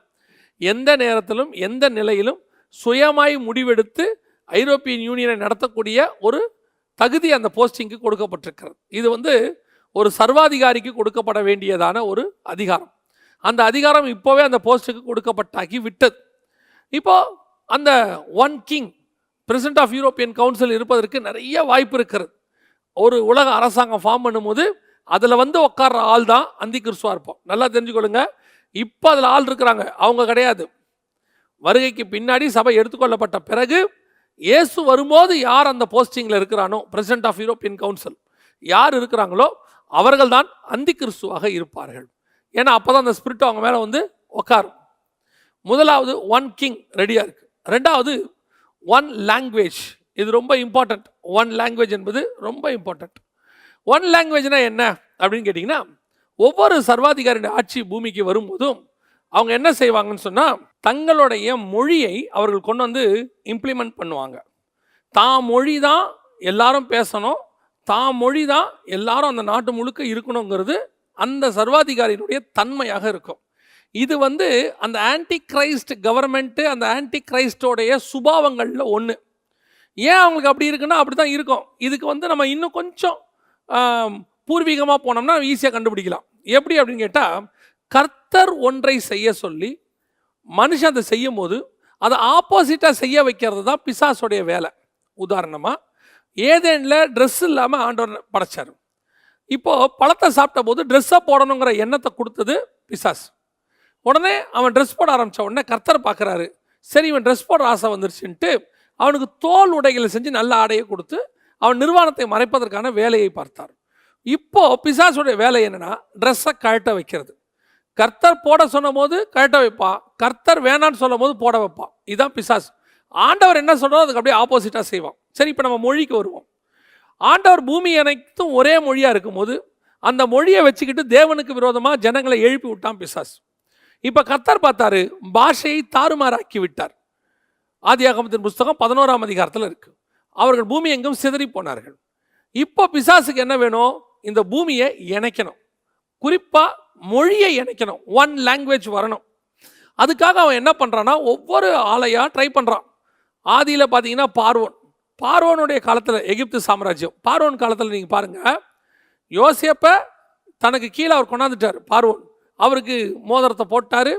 எந்த நேரத்திலும் எந்த நிலையிலும் சுயமாய் முடிவெடுத்து ஐரோப்பியன் யூனியனை நடத்தக்கூடிய ஒரு தகுதி அந்த போஸ்டிங்க்கு கொடுக்கப்பட்டிருக்கிறது. இது வந்து ஒரு சர்வாதிகாரிக்கு கொடுக்கப்பட வேண்டியதான ஒரு அதிகாரம். அந்த அதிகாரம் இப்போவே அந்த போஸ்ட்டுக்கு கொடுக்கப்பட்டாக்கி விட்டது. இப்போது அந்த one king president of European council இருப்பதற்கு நிறைய வாய்ப்பு இருக்கிறது. ஒரு உலக அரசாங்கம் ஃபார்ம் பண்ணும்போது அதில் வந்து உட்கார்ற ஆள் தான் அந்தி கிறிஸ்துவா இருப்போம். நல்லா தெரிஞ்சுக்கொள்ளுங்க. இப்போ அதில் ஆள் இருக்கிறாங்க, அவங்க கிடையாது. வருகைக்கு பின்னாடி சபை எடுத்துக்கொள்ளப்பட்ட பிறகு இயேசு வரும்போது யார் அந்த போஸ்டிங்கில் இருக்கிறானோ, பிரசிடென்ட் ஆஃப் யூரோப்பியன் கவுன்சில் யார் இருக்கிறாங்களோ அவர்கள் தான் அந்தி கிறிஸ்துவாக இருப்பார்கள். ஏன்னா அப்போ தான் அந்த ஸ்பிரிட் அவங்க மேலே வந்து உட்காரும். முதலாவது ஒன் கிங் ரெடியாக இருக்குது. 2வது ஒன் லாங்குவேஜ். இது ரொம்ப இம்பார்ட்டண்ட். ஒன் லாங்குவேஜ் என்பது ரொம்ப இம்பார்ட்டண்ட். ஒன் லாங்குவேஜ்னா என்ன அப்படின்னு கேட்டிங்கன்னா, ஒவ்வொரு சர்வாதிகாரியின் ஆட்சி பூமிக்கு வரும்போதும் அவங்க என்ன செய்வாங்கன்னு சொன்னால், தங்களுடைய மொழியை அவர்கள் கொண்டு வந்து இம்ப்ளிமெண்ட் பண்ணுவாங்க. தான் மொழி தான் எல்லாரும் பேசணும், தான் மொழி தான் எல்லாரும் அந்த நாட்டு முழுக்க இருக்கணுங்கிறது அந்த சர்வாதிகாரியினுடைய தன்மையாக இருக்கும். இது வந்து அந்த ஆன்டி கிரைஸ்ட் கவர்மெண்ட்டு, அந்த ஆன்டி கிரைஸ்டோடைய சுபாவங்களில் ஒன்று. ஏன் அவங்களுக்கு அப்படி இருக்குன்னா அப்படி தான் இருக்கும். இதுக்கு வந்து நம்ம இன்னும் கொஞ்சம் பூர்வீகமாக போனோம்னா ஈஸியாக கண்டுபிடிக்கலாம். எப்படி அப்படின்னு கேட்டால், கர்த்தர் ஒன்றை செய்ய சொல்லி மனுஷன் அதை செய்யும் போது அதை ஆப்போசிட்டாக செய்ய வைக்கிறது தான் பிசாசுடைய வேலை. உதாரணமாக ஏதேனில் ட்ரெஸ் இல்லாமல் ஆண்டவர் படைச்சார். இப்போது பழத்தை சாப்பிட்ட போது ட்ரெஸ்ஸை போடணுங்கிற எண்ணத்தை கொடுத்தது பிசாஸ். உடனே அவன் ட்ரெஸ் போட ஆரம்பித்த உடனே கர்த்தர் பார்க்குறாரு, சரி இவன் ட்ரெஸ் போட ஆசை வந்துருச்சுன்ட்டு அவனுக்கு தோல் உடைகளை செஞ்சு நல்ல ஆடையை கொடுத்து அவன் நிர்வாணத்தை மறைப்பதற்கான வேலையை பார்த்தார். இப்போது பிசாசுடைய வேலை என்னென்னா, ட்ரெஸ்ஸை கழட்ட வைக்கிறது. கர்த்தர் போட சொன்னும் போது கழட்ட வைப்பான், கர்த்தர் வேணான்னு சொல்லும் போது போட வைப்பான். இதுதான் பிசாஸ். ஆண்டவர் என்ன சொல்கிறோம் அதுக்கு அப்படியே ஆப்போசிட்டாக செய்வான். சரி, இப்போ நம்ம மொழிக்கு வருவோம். ஆண்டவர் பூமி அனைத்தும் ஒரே மொழியாக இருக்கும்போது அந்த மொழியை வச்சுக்கிட்டு தேவனுக்கு விரோதமாக ஜனங்களை எழுப்பி விட்டான் பிசாஸ். இப்போ கர்த்தர் பார்த்தாரு, பாஷையை தாறுமாறாக்கி விட்டார். ஆதியாகமத்தின் புஸ்தகம் 11ஆம் அதிகாரத்தில் இருக்குது. அவர்கள் பூமி எங்கும் சிதறி போனார்கள். இப்போ பிசாசுக்கு என்ன வேணும்? இந்த பூமியை இணைக்கணும், குறிப்பாக மொழியை இணைக்கணும், ஒன் லாங்குவேஜ் வரணும். அதுக்காக அவன் என்ன பண்ணுறான்னா, ஒவ்வொரு ஆலையாக ட்ரை பண்ணுறான். ஆதியில் பார்த்தீங்கன்னா பார்வோன், பார்வோனுடைய காலத்தில் எகிப்து சாம்ராஜ்யம், பார்வோன் காலத்தில் நீங்கள் பாருங்கள், யோசேப்பை தனக்கு கீழே அவர் கொண்டாந்துட்டார் பார்வோன். அவருக்கு மோதிரத்தை போட்டார்,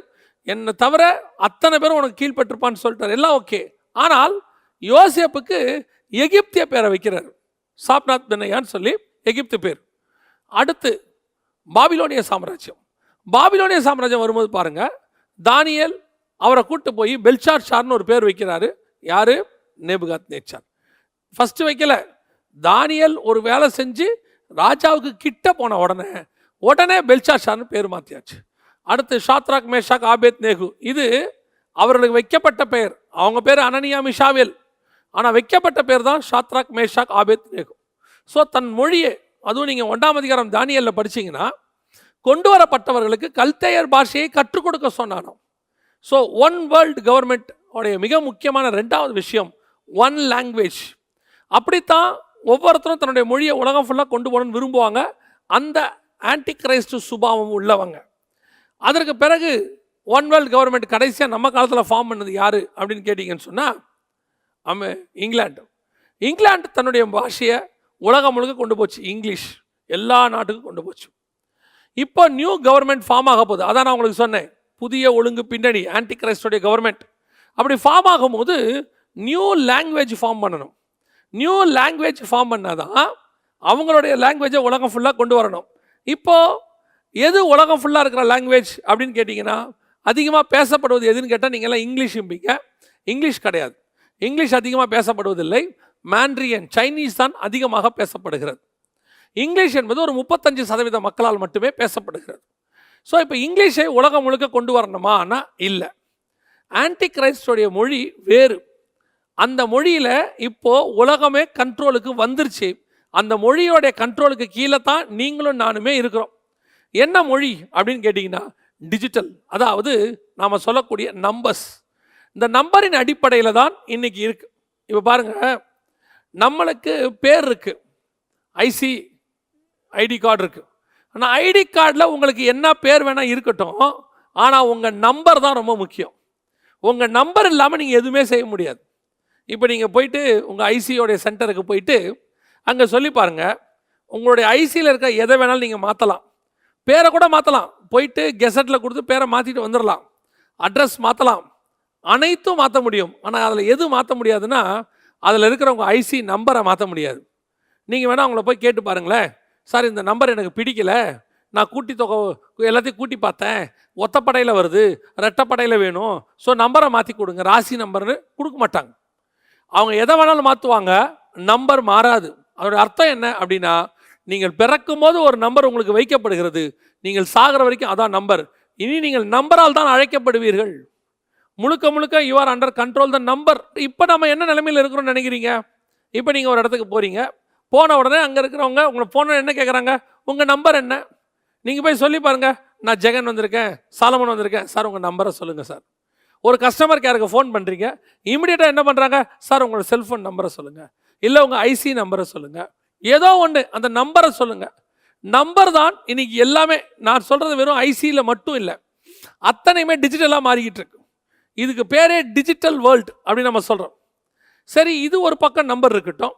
என்னை தவிர அத்தனை பேரும் உனக்கு கீழ்பட்டிருப்பான்னு சொல்லிட்டார், எல்லாம் ஓகே. ஆனால் யோசேப்புக்கு எகிப்திய பேரை வைக்கிறார், சாப்நாத் பென்னையான்னு சொல்லி எகிப்து பேர். அடுத்து பாபிலோனிய சாம்ராஜ்யம். பாபிலோனிய சாம்ராஜ்யம் வரும்போது பாருங்க, தானியேல் அவரை கூட்டு போய் பெல்ஷாத்சார்னு ஒரு பேர் வைக்கிறாரு. யாரு? நேபுகாத்நேச்சார். ஃபர்ஸ்ட் வைக்கல, தானியேல் ஒரு வேலை செஞ்சு ராஜாவுக்கு கிட்ட போன உடனே பெல்ஷாத்சார்னு பேர் மாற்றியாச்சு. அடுத்து ஷாத்ராக் மேஷாக் ஆபேத் நேகு, இது அவர்களுக்கு வைக்கப்பட்ட பெயர். அவங்க பேர் அனனியா மிஷாவேல், ஆனால் வைக்கப்பட்ட பேர் தான் ஷாத்ராக் மேஷாக் ஆபேத் நேகு. ஸோ தன் மொழியை, அதுவும் நீங்கள் 1ஆம் அதிகாரம் தானியேலில் படிச்சீங்கன்னா, கொண்டு வரப்பட்டவர்களுக்கு கல்தேயர் பாஷையை கற்றுக் கொடுக்க சொன்னானோ. ஸோ ஒன் வேர்ல்டு கவர்மெண்ட் உடைய மிக முக்கியமான 2வது விஷயம் ஒன் லாங்குவேஜ். அப்படித்தான் ஒவ்வொருத்தரும் தன்னுடைய மொழியை உலகம் ஃபுல்லாக கொண்டு போகணும்னு விரும்புவாங்க, அந்த ஆன்டி கிரைஸ்ட் சுபாவம் உள்ளவங்க. அதற்கு பிறகு ஒன் வேர்ல்டு கவர்மெண்ட் கடைசியாக நம்ம காலத்தில் ஃபார்ம் பண்ணது யார் அப்படின்னு கேட்டிங்கன்னு சொன்னால் இங்கிலாந்து தன்னுடைய பாஷையை உலகம் முழுக்க கொண்டு போச்சு, இங்கிலீஷ் எல்லா நாட்டுக்கும் கொண்டு போச்சு. இப்போ நியூ கவர்மெண்ட் ஃபார்ம் ஆக போகுது. அதான் நான் உங்களுக்கு சொன்னேன், புதிய ஒழுங்கு பின்னணி, ஆன்டி கிரைஸ்டோடைய கவர்மெண்ட். அப்படி ஃபார்ம் ஆகும்போது நியூ லாங்குவேஜ் ஃபார்ம் பண்ணணும். நியூ லாங்குவேஜ் ஃபார்ம் பண்ணாதான் அவங்களுடைய லாங்குவேஜை உலகம் ஃபுல்லாக கொண்டு வரணும். இப்போது எது உலகம் ஃபுல்லாக இருக்கிற லாங்குவேஜ் அப்படின்னு கேட்டிங்கன்னா, அதிகமாக பேசப்படுவது எதுன்னு கேட்டால் நீங்கள்லாம் இங்கிலீஷும்பீங்க. இங்கிலீஷ் கிடையாது, இங்கிலீஷ் அதிகமாக பேசப்படுவதில்லை. மாண்ட்ரியன், சைனீஸ் தான் அதிகமாக பேசப்படுகிறது. இங்கிலீஷ் என்பது ஒரு 35% மக்களால் மட்டுமே பேசப்படுகிறது. ஸோ இப்போ இங்கிலீஷை உலகம் முழுக்க கொண்டு வரணுமா? ஆனால் இல்லை. ஆன்டி கிரைஸ்டோடைய மொழி வேறு. அந்த மொழியில் இப்போது உலகமே கண்ட்ரோலுக்கு வந்துருச்சு. அந்த மொழியோடைய கண்ட்ரோலுக்கு கீழே தான் நீங்களும் நானுமே இருக்கிறோம். என்ன மொழி அப்படின்னு கேட்டிங்கன்னா, டிஜிட்டல். அதாவது நாம் சொல்லக்கூடிய நம்பர்ஸ். இந்த நம்பரின் அடிப்படையில் தான் இன்றைக்கி இருக்குது. இப்போ பாருங்கள், நம்மளுக்கு பேர் இருக்குது, ஐடி கார்டு இருக்குது. ஆனால் ஐடி கார்டில் உங்களுக்கு என்ன பேர் வேணால் இருக்கட்டும், ஆனால் உங்கள் நம்பர் தான் ரொம்ப முக்கியம். உங்கள் நம்பர் இல்லாமல் நீங்கள் எதுவுமே செய்ய முடியாது. இப்போ நீங்கள் போயிட்டு உங்கள் ஐசியோடைய சென்டருக்கு போயிட்டு அங்கே சொல்லி பாருங்கள், உங்களுடைய ஐசியில் இருக்க எதை வேணாலும் நீங்கள் மாற்றலாம், பேரை கூட மாற்றலாம். போயிட்டு கெசட்டில் கொடுத்து பேரை மாற்றிட்டு வந்துடலாம், அட்ரஸ் மாற்றலாம், அனைத்தும் மாற்ற முடியும். ஆனால் அதில் எது மாற்ற முடியாதுன்னா, அதில் இருக்கிற உங்கள் ஐசி நம்பரை மாற்ற முடியாது. நீங்கள் வேணால் அவங்கள போய் கேட்டு பாருங்களேன், சார் இந்த நம்பர் எனக்கு பிடிக்கல, நான் கூட்டி தொகை எல்லாத்தையும் கூட்டி பார்த்தேன், ஒத்தப்படையில் வருது, ரெட்டப்படையில் வேணும், ஸோ நம்பரை மாற்றி கொடுங்க, ராசி நம்பர்னு கொடுக்க மாட்டாங்க. அவங்க எதை வேணாலும் மாற்றுவாங்க, நம்பர் மாறாது. அதோடைய அர்த்தம் என்ன அப்படின்னா, நீங்கள் பிறக்கும் போது ஒரு நம்பர் உங்களுக்கு வைக்கப்படுகிறது, நீங்கள் சாகிற வரைக்கும் அதான் நம்பர். இனி நீங்கள் நம்பரால் தான் அழைக்கப்படுவீர்கள். முழுக்க முழுக்க you are under control the number. இப்போ நம்ம என்ன நிலைமையில் இருக்கிறோம்னு நினைக்கிறீங்க? இப்போ நீங்கள் ஒரு இடத்துக்கு போகிறீங்க, போன உடனே அங்கே இருக்கிறவங்க உங்களை போன என்ன கேட்குறாங்க, உங்கள் நம்பர் என்ன? நீங்கள் போய் சொல்லி பாருங்கள், நான் ஜெகன் வந்திருக்கேன், சாலமன் வந்திருக்கேன், சார் உங்கள் நம்பரை சொல்லுங்கள் சார். ஒரு கஸ்டமர் கேருக்கு ஃபோன் பண்ணுறீங்க, இமிடியேட்டாக என்ன பண்ணுறாங்க, சார் உங்களோட செல்ஃபோன் நம்பரை சொல்லுங்கள், இல்லை உங்கள் ஐசி நம்பரை சொல்லுங்கள், ஏதோ ஒன்று அந்த நம்பரை சொல்லுங்கள். நம்பர் தான் இன்னைக்கு எல்லாமே. நான் சொல்கிறது வெறும் ஐசியில் மட்டும் இல்லை, அத்தனையுமே டிஜிட்டலாக மாறிக்கிட்டு இருக்கு. இதுக்கு பேரே டிஜிட்டல் வேர்ல்டு அப்படின்னு நம்ம சொல்கிறோம். சரி, இது ஒரு பக்கம் நம்பர் இருக்கட்டும்.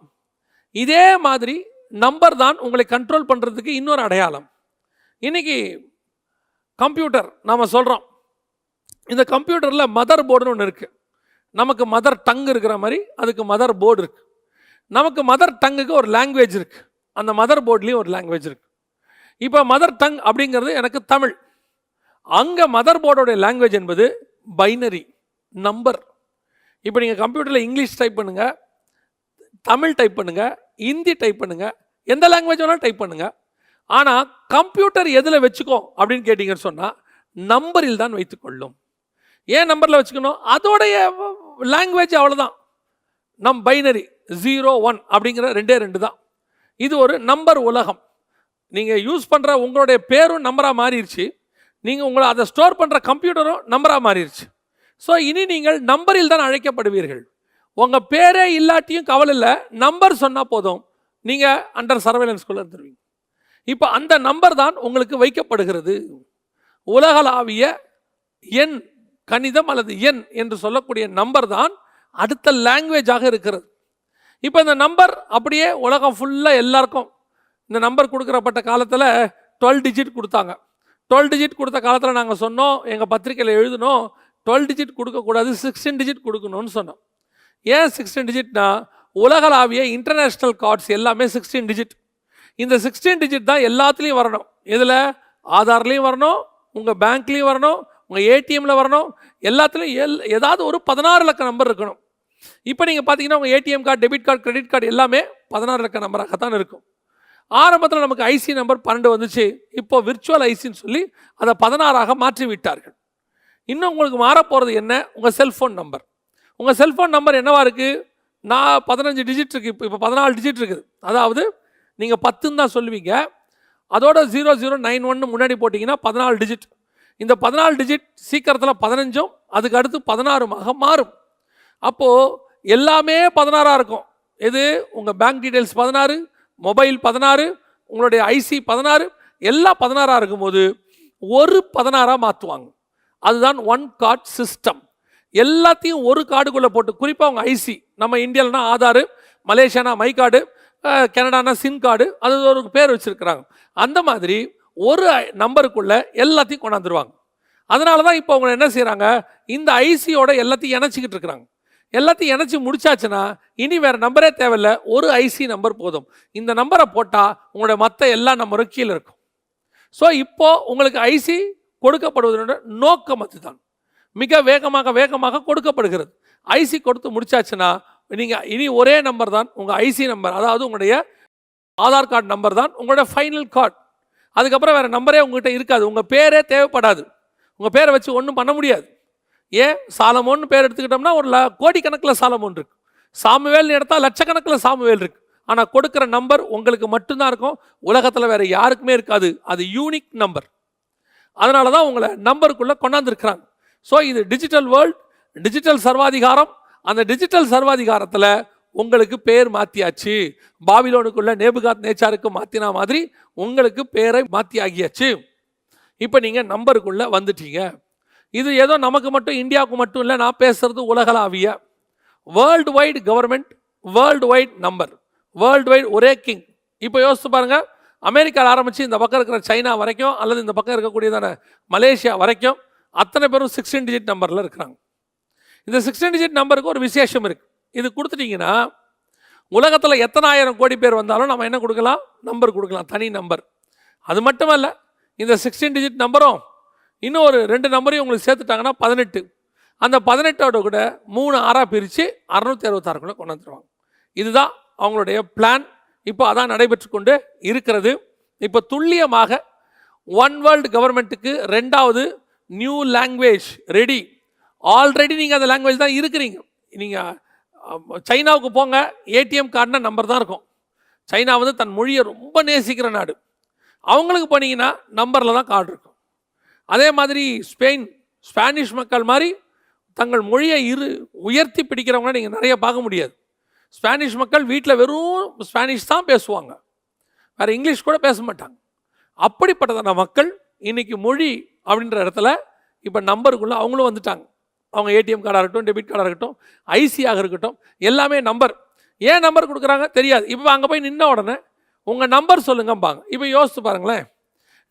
இதே மாதிரி நம்பர் தான் உங்களை கண்ட்ரோல் பண்ணுறதுக்கு இன்னொரு அடையாளம். இன்றைக்கி கம்ப்யூட்டர் நாம் சொல்கிறோம், இந்த கம்ப்யூட்டரில் மதர் போர்டுன்னு ஒன்று இருக்குது. நமக்கு மதர் டங் இருக்கிற மாதிரி அதுக்கு மதர் போர்டு இருக்குது. நமக்கு மதர் டங்குக்கு ஒரு லாங்குவேஜ் இருக்குது, அந்த மதர் போர்ட்லேயும் ஒரு லாங்குவேஜ் இருக்குது. இப்போ மதர் டங் அப்படிங்கிறது எனக்கு தமிழ். அங்கே மதர் போர்டோடைய லாங்குவேஜ் என்பது பைனரி நம்பர். இப்போ நீங்கள் கம்ப்யூட்டரில் இங்கிலீஷ் டைப் பண்ணுங்கள், தமிழ் டைப் பண்ணுங்கள், ஹிந்தி டைப் பண்ணுங்கள், எந்த லாங்குவேஜ் வேணாலும் டைப் பண்ணுங்கள். ஆனால் கம்ப்யூட்டர் எதில் வச்சுக்கோ அப்படின்னு கேட்டிங்கன்னு சொன்னால் நம்பரில் தான் வைத்துக்கொள்ளும். ஏன் நம்பரில் வச்சுக்கணும்? அதோடைய லாங்குவேஜ் அவ்வளோதான். பைனரி 0 1 அப்படிங்கிற 2 தான். இது ஒரு நம்பர் உலகம். நீங்கள் யூஸ் பண்ணுற உங்களுடைய பேரும் நம்பராக மாறிடுச்சு, நீங்கள் உங்களை அதை ஸ்டோர் பண்ணுற கம்ப்யூட்டரும் நம்பராக மாறிடுச்சு. ஸோ இனி நீங்கள் நம்பரில் தான் அழைக்கப்படுவீர்கள். உங்கள் பேரே இல்லாட்டியும் கவலை இல்லை, நம்பர் சொன்னால் போதும், நீங்கள் அண்டர் சர்வேலன்ஸ்குள்ளே இருந்துருவீங்க. இப்போ அந்த நம்பர் தான் உங்களுக்கு வைக்கப்படுகிறது. உலகளாவிய எண், கணிதம் அல்லது எண் என்று சொல்லக்கூடிய நம்பர் தான் அடுத்த லாங்குவேஜாக இருக்கிறது. இப்போ இந்த நம்பர் அப்படியே உலகம் ஃபுல்லாக எல்லாருக்கும் இந்த நம்பர் கொடுக்குறப்பட்ட காலத்தில் 12 டிஜிட் கொடுத்தாங்க. 12 டிஜிட் கொடுத்த காலத்தில் நாங்கள் சொன்னோம், எங்கள் பத்திரிக்கையில் எழுதினோம், 12 டிஜிட் கொடுக்கக்கூடாது, 16 டிஜிட் கொடுக்கணும்னு சொன்னோம். ஏன் 16 டிஜிட்னா, உலகளாவிய இன்டர்நேஷ்னல் கார்ட்ஸ் எல்லாமே 16 டிஜிட். இந்த 16 டிஜிட் தான் எல்லாத்துலேயும் வரணும். இதில் ஆதார்லேயும் வரணும், உங்கள் பேங்க்லேயும் வரணும், உங்கள் ஏடிஎம்மில் வரணும், எல்லாத்துலேயும் ஏதாவது ஒரு 16 இலக்க நம்பர் இருக்கணும். இப்போ நீங்கள் பார்த்தீங்கன்னா உங்கள் ATM card, debit card, credit card எல்லாமே 16 இலக்க நம்பராகத்தான் இருக்கும். ஆரம்பத்தில் நமக்கு ஐசி நம்பர் 12 வந்துச்சு. இப்போ விர்ச்சுவல் ஐசின்னு சொல்லி அதை 16ஆக மாற்றி விட்டார்கள். இன்னும் உங்களுக்கு மாறப்போகிறது என்ன? உங்கள் செல்ஃபோன் நம்பர். உங்கள் செல்ஃபோன் நம்பர் என்னவா இருக்குது? நான் 15 டிஜிட் இருக்குது, இப்போ 14 டிஜிட் இருக்குது. அதாவது நீங்கள் 10ன்னு தான் சொல்லுவீங்க, அதோட 0091 முன்னாடி போட்டிங்கன்னா 14 டிஜிட். இந்த 14 டிஜிட் சீக்கிரத்தில் 15ம் அதுக்கு அடுத்து 16மாக மாறும். அப்போது எல்லாமே 16ஆக இருக்கும். எது? உங்கள் பேங்க் டீட்டெயில்ஸ் 16, மொபைல் 16, உங்களுடைய ஐசி 16, எல்லாம் 16ஆக இருக்கும்போது ஒரு 16ஆக மாற்றுவாங்க. அதுதான் ஒன் கார்டு சிஸ்டம். எல்லாத்தையும் ஒரு கார்டுக்குள்ளே போட்டு, குறிப்பாக உங்கள் ஐசி, நம்ம இந்தியாவில்னா ஆதார், மலேசியானா மை கார்டு, கனடானா சின் கார்டு, அது ஒரு பேர் வச்சுருக்கிறாங்க. அந்த மாதிரி ஒரு நம்பருக்குள்ளே எல்லாத்தையும் கொண்டாந்துருவாங்க. அதனால தான் இப்போ அவங்க என்ன செய்கிறாங்க, இந்த ஐசியோட எல்லாத்தையும் இணைச்சிக்கிட்டு இருக்கிறாங்க. எல்லாத்தையும் இணைச்சி முடிச்சாச்சுன்னா இனி வேறு நம்பரே தேவையில்லை, ஒரு ஐசி நம்பர் போதும். இந்த நம்பரை போட்டால் உங்களுடைய மற்ற எல்லா நம்பரும் கீழே இருக்கும். ஸோ இப்போது உங்களுக்கு ஐசி கொடுக்கப்படுவதோட நோக்கம் அதுதான். மிக வேகமாக கொடுக்கப்படுகிறது. ஐசி கொடுத்து முடிச்சாச்சுன்னா நீங்கள் இனி ஒரே நம்பர் தான் உங்கள் ஐசி நம்பர், அதாவது உங்களுடைய ஆதார் கார்டு நம்பர் தான் உங்களுடைய ஃபைனல் கார்டு. அதுக்கப்புறம் வேறு நம்பரே உங்கள்கிட்ட இருக்காது. உங்கள் பேரே தேவைப்படாது. உங்கள் பேரை வச்சு ஒன்றும் பண்ண முடியாது. ஏன்? சாலமோன்னு பேர் எடுத்துக்கிட்டோம்னா ஒரு கோடிக்கணக்கில் சாலமோன் இருக்குது. சாமுவேல்னு எடுத்தால் லட்சக்கணக்கில் சாமுவேல் இருக்குது. ஆனால் கொடுக்குற நம்பர் உங்களுக்கு மட்டும்தான் இருக்கும், உலகத்தில் வேறு யாருக்குமே இருக்காது. அது யூனிக் நம்பர். அதனால தான் உங்களை நம்பருக்குள்ளே கொண்டாந்துருக்கிறாங்க. ஸோ இது டிஜிட்டல் வேர்ல்டு, டிஜிட்டல் சர்வாதிகாரம். அந்த டிஜிட்டல் சர்வாதிகாரத்தில் உங்களுக்கு பேர் மாற்றியாச்சு. பாபிலோனுக்குள்ள நேபுகாத் நேச்சாருக்கு மாற்றினா மாதிரி உங்களுக்கு பேரை மாற்றி ஆகியாச்சு. இப்போ நீங்கள் நம்பருக்குள்ளே வந்துட்டீங்க. இது ஏதோ நமக்கு மட்டும், இந்தியாவுக்கு மட்டும் இல்லை, நான் பேசுகிறது உலகளாவிய world wide government, world wide number, world wide ஒரே கிங். இப்போ யோசித்து பாருங்கள், அமெரிக்காவில் ஆரம்பித்து இந்த பக்கம் இருக்கிற சைனா வரைக்கும், அல்லது இந்த பக்கம் இருக்கக்கூடியதான மலேசியா வரைக்கும் அத்தனை பேரும் 16 டிஜிட் நம்பரில் இருக்கிறாங்க. இந்த 16 டிஜிட் நம்பருக்கு ஒரு விசேஷம் இருக்குது. இது கொடுத்துட்டிங்கன்னா உலகத்தில் எத்தனை ஆயிரம் கோடி பேர் வந்தாலும் நம்ம என்ன கொடுக்கலாம்? நம்பர் கொடுக்கலாம், தனி நம்பர். அது மட்டும் இல்லை, இந்த 16 டிஜிட் நம்பரும் இன்னும் ஒரு 2 நம்பரையும் உங்களுக்கு சேர்த்துட்டாங்கன்னா 18. அந்த 18ஓட கூட 3 6ஆக பிரித்து 666 கொண்டு வந்துடுவாங்க. இதுதான் அவங்களுடைய பிளான். இப்போ அதான் நடைபெற்று கொண்டு இருக்கிறது. இப்போ துல்லியமாக ஒன் வேர்ல்டு கவர்மெண்ட்டுக்கு 2வது நியூ லாங்குவேஜ் ரெடி. ஆல்ரெடி நீங்கள் அந்த லாங்குவேஜ் தான் இருக்கிறீங்க. நீங்கள் சைனாவுக்கு போங்க, ஏடிஎம் கார்டுனா நம்பர் தான் இருக்கும். சைனா வந்து தன் மொழியை ரொம்ப நேசிக்கிற நாடு. அவங்களுக்கு போனீங்கன்னா நம்பரில் தான் கார்டு இருக்கும். அதே மாதிரி ஸ்பானிஷ் மக்கள் மாதிரி தங்கள் மொழியை உயர்த்தி பிடிக்கிறவங்க நீங்கள் நிறைய பார்க்க முடியாது. ஸ்பானிஷ் மக்கள் வீட்டில் வெறும் ஸ்பானிஷ் தான் பேசுவாங்க, வேறு இங்கிலீஷ் கூட பேச மாட்டாங்க. அப்படிப்பட்டதான மக்கள் இன்றைக்கி மொழி அப்படின்ற இடத்துல இப்போ நம்பருக்குள்ளே அவங்களும் வந்துட்டாங்க. அவங்க ஏடிஎம் கார்டாக இருக்கட்டும், டெபிட் கார்டாக இருக்கட்டும், ஐசியாக இருக்கட்டும், எல்லாமே நம்பர். ஏன் நம்பர் கொடுக்குறாங்க தெரியாது. இப்போ அங்கே போய் நின்ன உடனே உங்கள் நம்பர் சொல்லுங்கம்பாங்க. இப்போ யோசித்து பாருங்களேன்,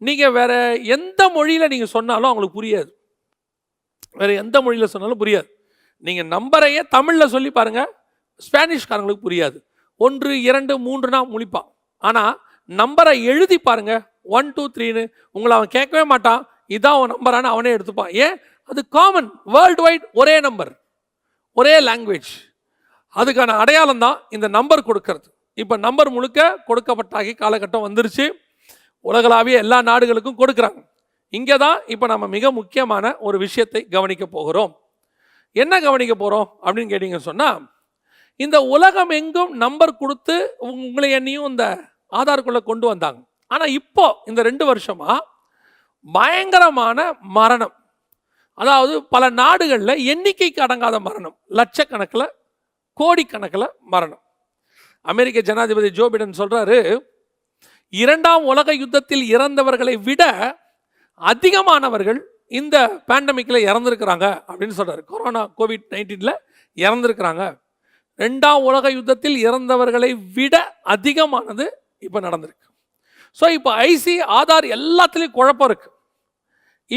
நீங்கள் வேறு எந்த மொழியில் நீங்கள் சொன்னாலும் அவங்களுக்கு புரியாது. வேறு எந்த மொழியில் சொன்னாலும் புரியாது. நீங்கள் நம்பரையே தமிழில் சொல்லி பாருங்கள், ஸ்பானிஷ்காரங்களுக்கு புரியாது. 1 2 3னா முழிப்பான். ஆனால் நம்பரை எழுதி பாருங்கள், 1 2 3ன்னு உங்களை அவன் கேட்கவே மாட்டான். இதான் அவன் நம்பரானு அவனே எடுத்துப்பான். ஏன்? அது காமன், வேர்ல்டு வைட் ஒரே நம்பர், ஒரே லாங்குவேஜ். அதுக்கான அடையாளம் தான் இந்த நம்பர் கொடுக்கறது. இப்போ நம்பர் முழுக்க கொடுக்கப்பட்டாகி காலகட்டம் வந்துருச்சு. உலகளாவிய எல்லா நாடுகளுக்கும் கொடுக்குறாங்க. இங்கே தான் இப்போ நம்ம மிக முக்கியமான ஒரு விஷயத்தை கவனிக்க போகிறோம். என்ன கவனிக்க போகிறோம் அப்படின்னு கேட்டிங்க சொன்னால், இந்த உலகம் எங்கும் நம்பர் கொடுத்து உங்களை என்னையும் இந்த ஆதாருக்குள்ளே கொண்டு வந்தாங்க. ஆனால் இப்போ இந்த 2 வருஷமாக பயங்கரமான மரணம், அதாவது பல நாடுகளில் எண்ணிக்கைக்கு அடங்காத மரணம், லட்சக்கணக்கில் கோடிக்கணக்கில் மரணம். அமெரிக்க ஜனாதிபதி ஜோ பைடன் சொல்கிறாரு, 2ஆம் உலக யுத்தத்தில் இறந்தவர்களை விட அதிகமானவர்கள் இந்த பேண்டமிக்கில் இறந்துருக்கிறாங்க அப்படின்னு சொல்கிறார். Corona COVID-19 இறந்துருக்கிறாங்க. 2ஆம் உலக யுத்தத்தில் இறந்தவர்களை விட அதிகமானது இப்போ நடந்திருக்கு. ஸோ இப்போ ஐசி ஆதார் எல்லாத்துலேயும் குழப்பம் இருக்குது.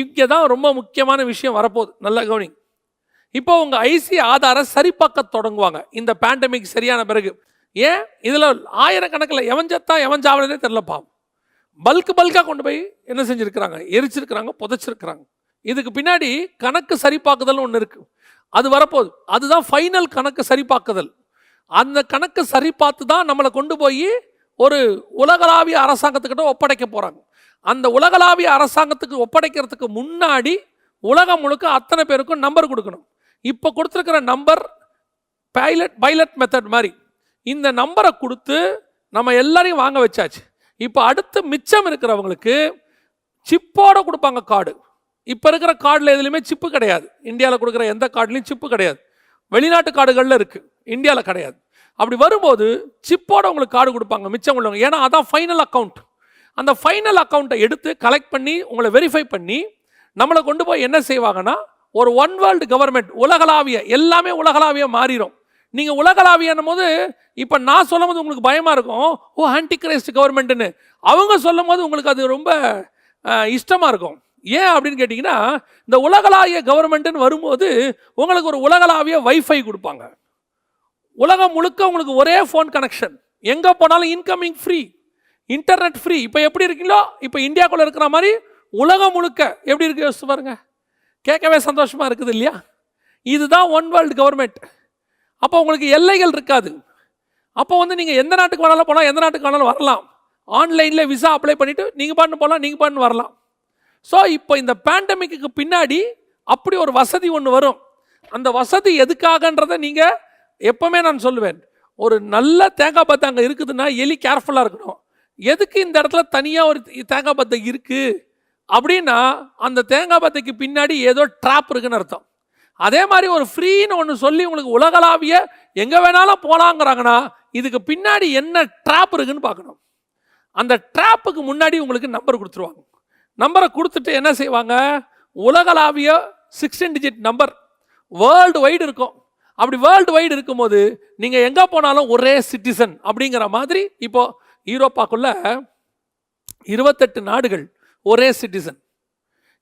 இங்கே தான் ரொம்ப முக்கியமான விஷயம் வரப்போகுது, நல்ல கவனி. இப்போ உங்கள் ஐசி ஆதாரை சரிபார்க்க தொடங்குவாங்க இந்த பேண்டமிக் சரியான பிறகு. ஏன் இதில் ஆயிரக்கணக்கில் எவன் செத்தா எவன் சாவலனே தெரிலப்பா. பல்காக கொண்டு போய் என்ன செஞ்சுருக்கிறாங்க, எரிச்சிருக்கிறாங்க, புதைச்சிருக்கிறாங்க. இதுக்கு பின்னாடி கணக்கு சரிபார்க்குதல் ஒன்று இருக்குது, அது வரப்போகுது. அதுதான் ஃபைனல் கணக்கு சரிபார்க்குதல். அந்த கணக்கு சரிபார்த்து தான் நம்மளை கொண்டு போய் ஒரு உலகளாவிய அரசாங்கத்துக்கிட்ட ஒப்படைக்க போகிறாங்க. அந்த உலகளாவிய அரசாங்கத்துக்கு ஒப்படைக்கிறதுக்கு முன்னாடி உலகம் முழுக்க அத்தனை பேருக்கும் நம்பர் கொடுக்கணும். இப்போ கொடுத்துருக்கிற நம்பர் பைலட் மெத்தட் மாதிரி இந்த நம்பரை கொடுத்து நம்ம எல்லாரையும் வாங்க வச்சாச்சு. இப்போ அடுத்து மிச்சம் இருக்கிறவங்களுக்கு சிப்போட கொடுப்பாங்க கார்டு. இப்போ இருக்கிற கார்டில் எதுலையுமே சிப்பு கிடையாது. இந்தியாவில் கொடுக்குற எந்த கார்டுலையும் சிப்பு கிடையாது. வெளிநாட்டு கார்டுகளில் இருக்குது, இந்தியாவில் கிடையாது. அப்படி வரும்போது சிப்போட உங்களுக்கு கார்டு கொடுப்பாங்க மிச்சம் உள்ளவங்க. ஏன்னா அதான் ஃபைனல் அக்கௌண்ட். அந்த ஃபைனல் அக்கௌண்ட்டை எடுத்து கலெக்ட் பண்ணி உங்களை வெரிஃபை பண்ணி நம்மளை கொண்டு போய் என்ன செய்வாங்கன்னா ஒரு ஒன் வேர்ல்டு கவர்மெண்ட், உலகளாவிய, எல்லாமே உலகளாவிய மாறிடும். நீங்கள் உலகளாவியன்னும் போது இப்போ நான் சொல்லும் போது உங்களுக்கு பயமாக இருக்கும், ஓ ஆன்டி கிரைஸ்ட் கவர்மெண்ட்டுன்னு. அவங்க சொல்லும் போது உங்களுக்கு அது ரொம்ப இஷ்டமாக இருக்கும். ஏன் அப்படின்னு கேட்டிங்கன்னா, இந்த உலகளாவிய கவர்மெண்ட்டுன்னு வரும்போது உங்களுக்கு ஒரு உலகளாவிய வைஃபை கொடுப்பாங்க. உலகம் முழுக்க உங்களுக்கு ஒரே ஃபோன் கனெக்ஷன், எங்கே போனாலும் இன்கமிங் ஃப்ரீ, இன்டர்நெட் ஃப்ரீ. இப்போ எப்படி இருக்கீங்களோ இப்போ இந்தியாக்குள்ளே இருக்கிற மாதிரி உலகம் முழுக்க எப்படி இருக்கு யோசிச்சு பாருங்க. கேட்கவே சந்தோஷமாக இருக்குது இல்லையா? இதுதான் ஒன் வேர்ல்டு கவர்மெண்ட். அப்போ உங்களுக்கு எல்லைகள் இருக்காது. அப்போ நீங்கள் எந்த நாட்டுக்கு வேணாலும் போகலாம், எந்த நாட்டுக்கு வேணாலும் வரலாம். ஆன்லைனில் விசா அப்ளை பண்ணிவிட்டு நீங்கள் பாட்டு போகலாம், நீங்கள் பாட்டு வரலாம். ஸோ இப்போ இந்த பேண்டமிக்கு பின்னாடி அப்படி ஒரு வசதி ஒன்று வரும். அந்த வசதி எதுக்காகன்றதை நீங்கள் எப்போவுமே நான் சொல்லுவேன், ஒரு நல்ல தேங்காய் பத்தை அங்கே இருக்குதுன்னா எலி கேர்ஃபுல்லாக இருக்கணும். எதுக்கு இந்த இடத்துல தனியாக ஒரு தேங்காய் பத்தை இருக்குது அப்படின்னா அந்த தேங்காய் பத்தைக்கு பின்னாடி ஏதோ ட்ராப் இருக்குன்னு அர்த்தம். அதே மாதிரி ஒரு ஃப்ரீன்னு ஒன்று சொல்லி உங்களுக்கு உலகளாவிய எங்கே வேணாலும் போகலாங்கிறாங்கன்னா இதுக்கு பின்னாடி என்ன ட்ராப் இருக்குன்னு பார்க்கணும். அந்த ட்ராப்புக்கு முன்னாடி உங்களுக்கு நம்பர் கொடுத்துருவாங்க. நம்பரை கொடுத்துட்டு என்ன செய்வாங்க, உலகளாவிய 16 டிஜிட் நம்பர் வேர்ல்டு வைடு இருக்கும். அப்படி வேர்ல்டு வைடு இருக்கும்போது நீங்கள் எங்கே போனாலும் ஒரே சிட்டிசன் அப்படிங்கிற மாதிரி. இப்போ யூரோப்பாக்குள்ள 28 நாடுகள் ஒரே சிட்டிசன்.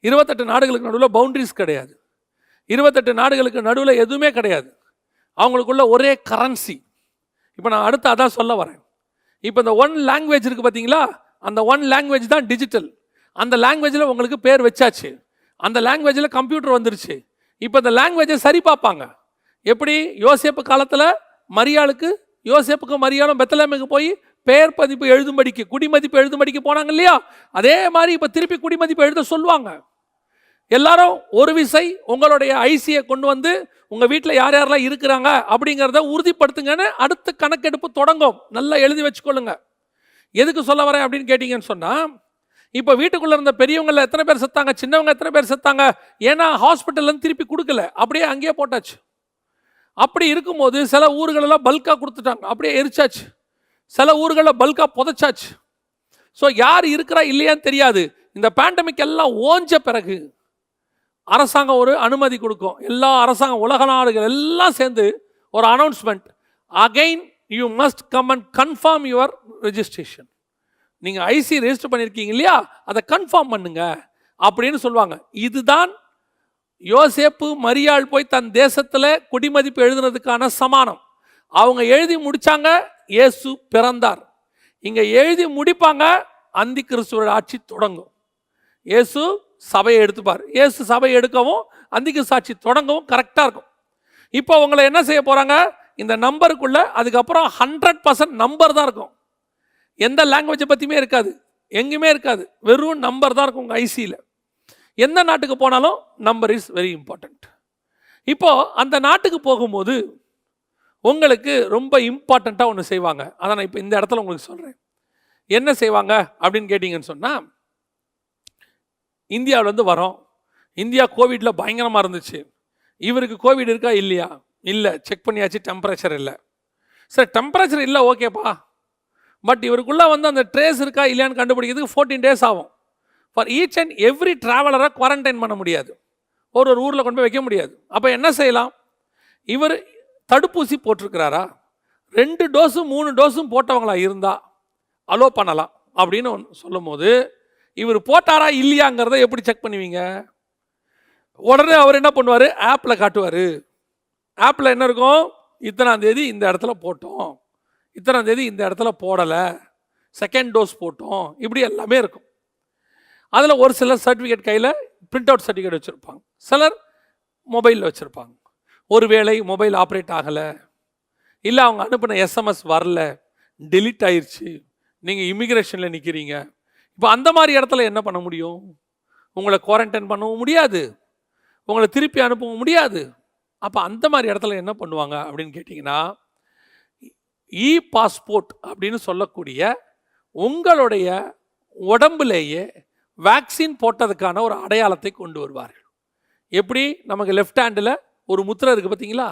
28 நாடுகளுக்கு நடுவில் பவுண்டரிஸ் கிடையாது. 28 நாடுகளுக்கு நடுவில் எதுவுமே கிடையாது. அவங்களுக்குள்ள ஒரே கரன்சி. இப்போ நான் அடுத்து அதான் சொல்ல வரேன். இப்போ இந்த ஒன் லாங்குவேஜ் இருக்குது பார்த்தீங்களா, அந்த ஒன் லாங்குவேஜ் தான் டிஜிட்டல். அந்த லாங்குவேஜில் உங்களுக்கு பேர் வச்சாச்சு, அந்த லாங்குவேஜில் கம்ப்யூட்டர் வந்துருச்சு. இப்போ இந்த லாங்குவேஜை சரி பார்ப்பாங்க. எப்படி யோசேப்பு காலத்தில் யோசேப்புக்கும் மரியாளும் பெத்லஹேமுக்கு போய் பெயர் பதிப்பு எழுதும்படிக்கு, குடிமதிப்பு எழுதும்படிக்கு போனாங்க இல்லையா? அதே மாதிரி இப்போ திருப்பி குடிமதிப்பு எழுத சொல்லுவாங்க. எல்லாரும் ஒரு விசை உங்களுடைய ஐசியை கொண்டு வந்து உங்கள் வீட்டில் யார் யாரெல்லாம் இருக்கிறாங்க அப்படிங்கிறத உறுதிப்படுத்துங்கன்னு அடுத்த கணக்கெடுப்பு தொடங்கும். நல்லா எழுதி வச்சுக்கொள்ளுங்க. எதுக்கு சொல்ல வரேன் அப்படின்னு கேட்டிங்கன்னு சொன்னால், இப்போ வீட்டுக்குள்ளே இருந்த பெரியவங்களில் எத்தனை பேர் செத்தாங்க, சின்னவங்க எத்தனை பேர் செத்தாங்க? ஏன்னா ஹாஸ்பிட்டல்லேருந்து திருப்பி கொடுக்கல, அப்படியே அங்கேயே போட்டாச்சு. அப்படி இருக்கும்போது சில ஊர்களெல்லாம் பல்காக கொடுத்துட்டாங்க, அப்படியே எரிச்சாச்சு. சில ஊர்களில் பல்காக புதைச்சாச்சு. ஸோ யார் இருக்கிறா இல்லையான்னு தெரியாது. இந்த பேண்டமிக் எல்லாம் ஓஞ்ச பிறகு அரசாங்கம் ஒரு அனுமதி கொடுக்கும். எல்லா அரசாங்கம், உலக நாடுகள் எல்லாம் சேர்ந்து ஒரு announcement, again you must come and confirm your registration. நீங்கள் ஐசி ரெஜிஸ்டர் பண்ணியிருக்கீங்க இல்லையா, அதை கன்ஃபார்ம் பண்ணுங்க அப்படின்னு சொல்லுவாங்க. இதுதான் யோசேப்பு மரியாள் போய் தன் தேசத்தில் குடிமதிப்பு எழுதுனதுக்கான சமானம். அவங்க எழுதி முடித்தாங்க, இயேசு பிறந்தார். இங்கே எழுதி முடிப்பாங்க, அந்தி கிறிஸ்துவோட ஆட்சி தொடங்கும். இயேசு சபையை எடுத்துப்பார். இயேசு சபையை எடுக்கவும் அந்தி கிறிஸ்து ஆட்சி தொடங்கவும் கரெக்டாக இருக்கும். இப்போ உங்களை என்ன செய்ய போகிறாங்க, இந்த நம்பருக்குள்ள அதுக்கப்புறம் 100% நம்பர் தான் இருக்கும். எந்த லாங்குவேஜை பற்றியுமே இருக்காது, எங்கேயுமே இருக்காது, வெறும் நம்பர் தான் இருக்கும் உங்கள் ஐசியில். எந்த நாட்டுக்கு போனாலும் நம்பர் இஸ் வெரி இம்பார்ட்டண்ட். இப்போது அந்த நாட்டுக்கு போகும்போது உங்களுக்கு ரொம்ப இம்பார்ட்டண்ட்டாக ஒன்று செய்வாங்க. அதை நான் இப்போ இந்த இடத்துல உங்களுக்கு சொல்கிறேன். என்ன செய்வாங்க அப்படின்னு கேட்டிங்கன்னு சொன்னால், இந்தியாவிலேருந்து வரோம், இந்தியா கோவிடில் பயங்கரமாக இருந்துச்சு, இவருக்கு கோவிட் இருக்கா இல்லையா? இல்லை, செக் பண்ணியாச்சு, டெம்பரேச்சர் இல்லை. சரி, டெம்பரேச்சர் இல்லை, ஓகேப்பா, பட் இவருக்குள்ளே அந்த ட்ரேஸ் இருக்கா இல்லையான்னு கண்டுபிடிக்கிறதுக்கு 14 days ஆகும். ஃபார் ஈச் அண்ட் எவ்ரி ட்ராவலரை குவாரண்டைன் பண்ண முடியாது, ஒரு ஊரில் கொண்டு போய் வைக்க முடியாது. அப்போ என்ன செய்யலாம், இவர் தடுப்பூசி போட்டிருக்கிறாரா, 2 டோஸும் 3 டோஸும் போட்டவங்களா இருந்தா அலோ பண்ணலாம் அப்படின்னு சொல்லும் போது, இவர் போட்டாரா இல்லையாங்கிறத எப்படி செக் பண்ணுவீங்க? உடனே அவர் என்ன பண்ணுவார், ஆப்பில் காட்டுவார். ஆப்பில் என்ன இருக்கும், இத்தனாம் தேதி இந்த இடத்துல போட்டோம், இத்தனாம் தேதி இந்த இடத்துல போடலை, செகண்ட் டோஸ் போட்டோம், இப்படி எல்லாமே இருக்கும். அதில் ஒரு சிலர் சர்டிஃபிகேட் கையில் பிரிண்ட் அவுட் சர்டிஃபிகேட் வச்சுருப்பாங்க, சிலர் மொபைலில் வச்சுருப்பாங்க. ஒருவேளை மொபைல் ஆப்ரேட் ஆகலை, இல்லை அவங்க அனுப்பின எஸ்எம்எஸ் வரல, டெலிட் ஆயிடுச்சு, நீங்கள் இமிக்ரேஷனில் நிற்கிறீங்க. இப்போ அந்த மாதிரி இடத்துல என்ன பண்ண முடியும்? உங்களை குவாரண்டைன் பண்ணவும் முடியாது, உங்களை திருப்பி அனுப்பவும் முடியாது. அப்போ அந்த மாதிரி இடத்துல என்ன பண்ணுவாங்க அப்படின்னு கேட்டிங்கன்னா, இ பாஸ்போர்ட் அப்படின்னு சொல்லக்கூடிய உங்களுடைய உடம்புலேயே வேக்சின் போட்டதுக்கான ஒரு அடையாளத்தை கொண்டு வருவார்கள். எப்படி நமக்கு லெஃப்ட் ஹேண்டில் ஒரு முத்திரை இருக்குது பார்த்தீங்களா,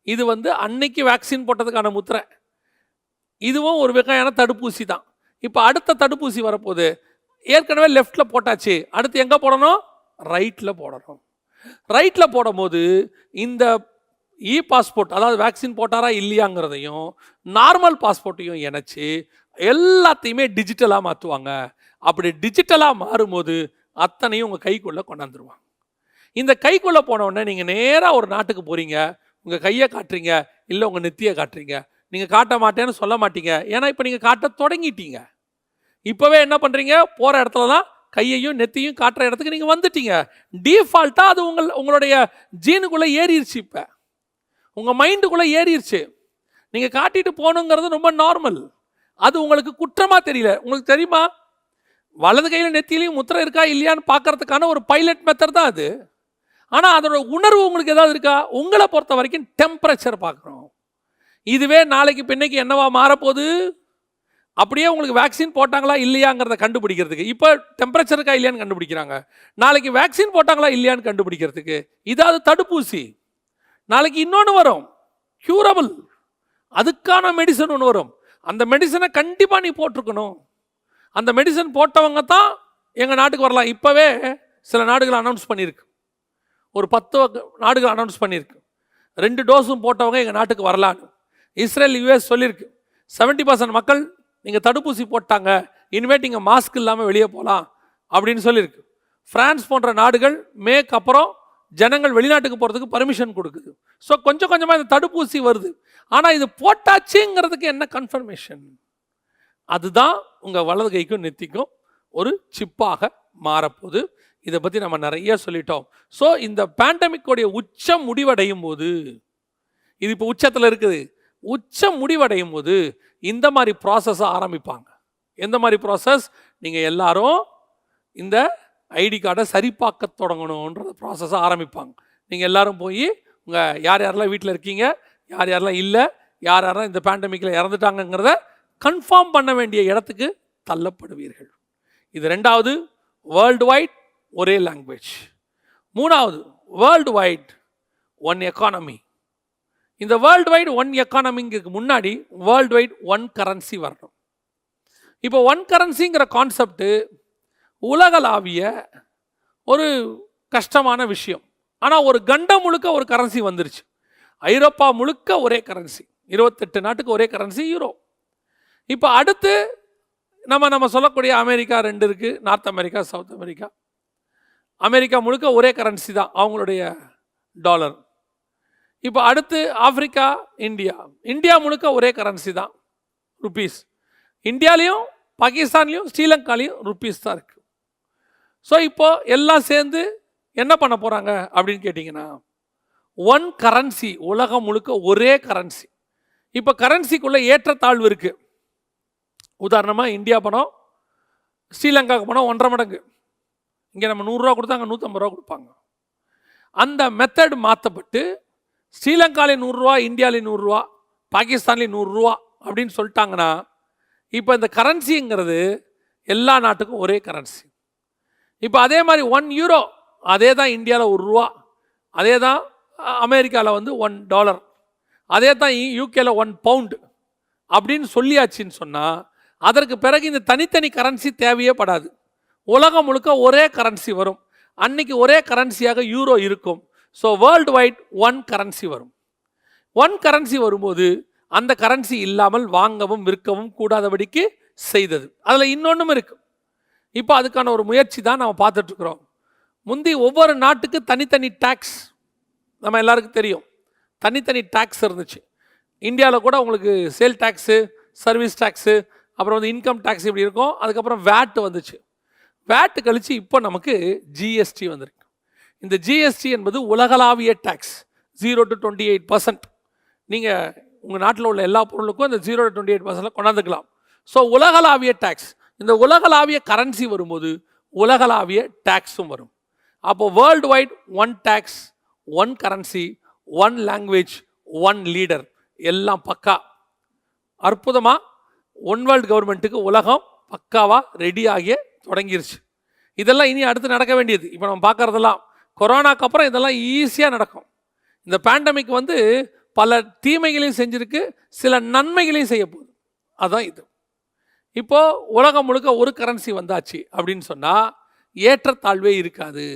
இது அன்னைக்கு வேக்சின் போட்டதுக்கான முத்திரை. இதுவும் ஒரு வகையான தடுப்பூசி தான். இப்போ அடுத்த தடுப்பூசி வரப்போகுது, ஏற்கனவே லெஃப்டில் போட்டாச்சு, அடுத்து எங்கே போடணும், ரைட்டில் போடணும். ரைட்டில் போடும்போது இந்த இ பாஸ்போர்ட், அதாவது வேக்சின் போட்டாரா இல்லையாங்கிறதையும் நார்மல் பாஸ்போர்ட்டையும் இணைச்சி எல்லாத்தையுமே டிஜிட்டலாக மாற்றுவாங்க. அப்படி டிஜிட்டலாக மாறும்போது அத்தனையும் உங்கள் கைக்குள்ளே கொண்டாந்துருவாங்க. இந்த கைக்குள்ளே போனவுடனே நீங்கள் நேராக ஒரு நாட்டுக்கு போகிறீங்க, உங்கள் கையை காட்டுறீங்க, இல்லை உங்கள் நெத்தியை காட்டுறீங்க. நீங்கள் காட்ட மாட்டேன்னு சொல்ல மாட்டீங்க, ஏன்னா இப்போ நீங்கள் காட்ட தொடங்கிட்டீங்க. இப்போவே என்ன பண்ணுறீங்க, போகிற இடத்துலலாம் கையையும் நெத்தியும் காட்டுற இடத்துக்கு நீங்கள் வந்துட்டீங்க. டீஃபால்ட்டாக அது உங்களுடைய ஜீனுக்குள்ளே ஏறிடுச்சு, இப்போ உங்கள் மைண்டுக்குள்ளே ஏறிடுச்சு. நீங்கள் காட்டிட்டு போகணுங்கிறது ரொம்ப நார்மல். அது உங்களுக்கு குற்றமாக தெரியல. உங்களுக்கு தெரியுமா, வலது கையில் நெத்தியிலையும் முத்திரை இருக்கா இல்லையான்னு பார்க்கறதுக்கான ஒரு பைலட் மெத்தட் தான் அது. ஆனால் அதோட உணர்வு உங்களுக்கு ஏதாவது இருக்கா? உங்களை பொறுத்த வரைக்கும் டெம்பரேச்சர் பார்க்குறோம். இதுவே நாளைக்கு பின்னைக்கு என்னவா மாறப்போகுது, அப்படியே உங்களுக்கு வேக்சின் போட்டாங்களா இல்லையாங்கிறத கண்டுபிடிக்கிறதுக்கு இப்போ டெம்பரேச்சர் இருக்கா இல்லையான்னு கண்டுபிடிக்கிறாங்க. நாளைக்கு வேக்சின் போட்டாங்களா இல்லையான்னு கண்டுபிடிக்கிறதுக்கு இதாவது தடுப்பூசி. நாளைக்கு இன்னொன்று வரும், க்யூரபிள், அதுக்கான மெடிசன் ஒன்று வரும். அந்த மெடிசனை கண்டிப்பாக நீ போட்டிருக்கணும். அந்த மெடிசன் போட்டவங்க தான் எங்கள் நாட்டுக்கு வரலாம். இப்போவே சில நாடுகள் அனௌன்ஸ் பண்ணியிருக்கு, ஒரு 10 நாடுகள் அனௌன்ஸ் பண்ணியிருக்கு 2 டோஸும் போட்டவங்க எங்கள் நாட்டுக்கு வரலான்னு. இஸ்ரேல், யுஎஸ் சொல்லியிருக்கு 70% மக்கள் நீங்கள் தடுப்பூசி போட்டாங்க, இனிமேல் நீங்கள் மாஸ்க் இல்லாமல் வெளியே போகலாம் அப்படின்னு சொல்லியிருக்கு. ஃப்ரான்ஸ் போன்ற நாடுகள் மேற்கு அப்புறம் ஜனங்கள் வெளிநாட்டுக்கு போகிறதுக்கு பர்மிஷன் கொடுக்குது. ஸோ கொஞ்சம் கொஞ்சமாக இந்த தடுப்பூசி வருது. ஆனால் இது போட்டாச்சுங்கிறதுக்கு என்ன கன்ஃபர்மேஷன்? அதுதான் உங்கள் வலது கைக்கும் நெத்திக்கும் ஒரு சிப்பாக மாறப்போகுது. இதை பற்றி நம்ம நிறைய சொல்லிட்டோம். ஸோ இந்த பேண்டமிக்கோடைய உச்சம் முடிவடையும் போது, இது இப்போ உச்சத்தில் இருக்குது, உச்சம் முடிவடையும் போது இந்த மாதிரி ப்ராசஸை ஆரம்பிப்பாங்க. எந்த மாதிரி ப்ராசஸ்? நீங்கள் எல்லாரும் இந்த ஐடி கார்டை சரிபார்க்க தொடங்கணுன்ற ப்ராசஸை ஆரம்பிப்பாங்க. நீங்கள் எல்லாரும் போய் உங்கள் யார் யாரெல்லாம் வீட்டில் இருக்கீங்க, யார் யாரெல்லாம் இல்லை, யார் யாரெல்லாம் இந்த பேண்டமிக்கில் இறந்துட்டாங்கங்கிறத கன்ஃபார்ம் பண்ண வேண்டிய இடத்துக்கு தள்ளப்படுவீர்கள். இது 2வது, வேர்ல்டு வைட் ஒரே லாங்குவேஜ். 3வது, வேர்ல்டு வைட் ஒன் எக்கானமி. இந்த வேர்ல்டு வைட் ஒன் எக்கானமிங்கிறதுக்கு முன்னாடி வேர்ல்டு வைட் ஒன் கரன்சி வரணும். இப்போ ஒன் கரன்சிங்கிற கான்செப்டு உலகளாவிய ஒரு கஷ்டமான விஷயம். ஆனால் ஒரு கண்டம் முழுக்க ஒரு கரன்சி வந்துருச்சு. ஐரோப்பா முழுக்க ஒரே கரன்சி, 28 நாட்டுக்கு ஒரே கரன்சி யூரோ. இப்போ அடுத்து நம்ம சொல்லக்கூடிய அமெரிக்கா 2 இருக்குது, north America, south America. America முழுக்க ஒரே கரன்சி தான், அவங்களுடைய டாலர். இப்போ அடுத்து ஆப்பிரிக்கா, இந்தியா முழுக்க ஒரே கரன்சி தான், ருப்பீஸ். இந்தியாலையும் பாகிஸ்தான்லையும் ஸ்ரீலங்காலையும் ருப்பீஸ் தான் இருக்குது. ஸோ இப்போ எல்லாம் சேர்ந்து என்ன பண்ண போகிறாங்க அப்படின்னு கேட்டிங்கன்னா, ஒன் கரன்சி, உலகம் முழுக்க ஒரே கரன்சி. இப்போ கரன்சிக்குள்ளே ஏற்றத்தாழ்வு இருக்குது. உதாரணமாக இந்தியா பணம் ஸ்ரீலங்காவுக்கு பணம் 1.5 மடங்கு. இங்கே நம்ம 100 ரூபா கொடுத்தா அங்கே 150 ரூபா கொடுப்பாங்க. அந்த மெத்தட் மாற்றப்பட்டு ஸ்ரீலங்காலே 100 ரூபா, இந்தியாவிலே 100 ரூபா, பாகிஸ்தான்லேயே 100 ரூபா அப்படின்னு சொல்லிட்டாங்கன்னா, இப்போ இந்த கரன்சிங்கிறது எல்லா நாட்டுக்கும் ஒரே கரன்சி. இப்போ அதே மாதிரி 1 யூரோ, அதே தான் இந்தியாவில் 1 ரூபா, அதே தான் அமெரிக்காவில் $1, அதே தான் யூகேல 1 பவுண்டு அப்படின்னு சொல்லியாச்சின்னு சொன்னால், அதற்கு பிறகு இந்த தனித்தனி கரன்சி தேவையே படாது. உலகம் முழுக்க ஒரே கரன்சி வரும். அன்னைக்கு ஒரே கரன்சியாக யூரோ இருக்கும். So world wide one currency வரும். ஒன் கரன்சி வரும்போது அந்த கரன்சி இல்லாமல் வாங்கவும் விற்கவும் கூடாதபடிக்கு செய்தது. அதில் இன்னொன்றும் இருக்கு. இப்போ அதுக்கான ஒரு முயற்சி தான் நம்ம பார்த்துட்ருக்குறோம். முந்தி ஒவ்வொரு நாட்டுக்கு தனித்தனி டேக்ஸ், நம்ம எல்லாருக்கும் தெரியும், தனித்தனி டேக்ஸ் இருந்துச்சு. இந்தியாவில் கூட உங்களுக்கு சேல் டேக்ஸு, சர்வீஸ் டேக்ஸு, அப்புறம் வந்து இன்கம் டேக்ஸ் இப்படி இருக்கும். அதுக்கப்புறம் வேட் வந்துச்சு. வேட் கழித்து இப்போ நமக்கு ஜிஎஸ்டி வந்திருக்கு. இந்த ஜிஎஸ்டி என்பது உலகளாவிய டேக்ஸ். 0 to 28%. நீங்கள் உங்கள் நாட்டில் உள்ள எல்லா பொருளுக்கும் இந்த 0 to 28% கொண்டாந்துக்கலாம். ஸோ உலகளாவிய டேக்ஸ். இந்த உலகளாவிய கரன்சி வரும்போது உலகளாவிய டேக்ஸும் வரும். அப்போது world wide one tax, one currency, one language, one leader, எல்லாம் பக்கா அற்புதமாக ஒன் வேர்ல்டு கவர்மெண்ட்டுக்கு உலகம் பக்காவாக ரெடி ஆகிய தொடங்கிருச்சு. இதெல்லாம் இனி அடுத்து நடக்க வேண்டியது. இப்போ நம்ம பார்க்குறதெல்லாம் கொரோனாக்கு அப்புறம் இதெல்லாம் ஈஸியாக நடக்கும். இந்த பேண்டமிக் வந்து பல தீமைகளையும் செஞ்சுருக்கு, சில நன்மைகளையும் செய்ய போகுது. அதுதான் இது. இப்போது உலகம் முழுக்க ஒரு கரன்சி வந்தாச்சு அப்படின்னு சொன்னால் ஏற்றத்தாழ்வே இருக்காது.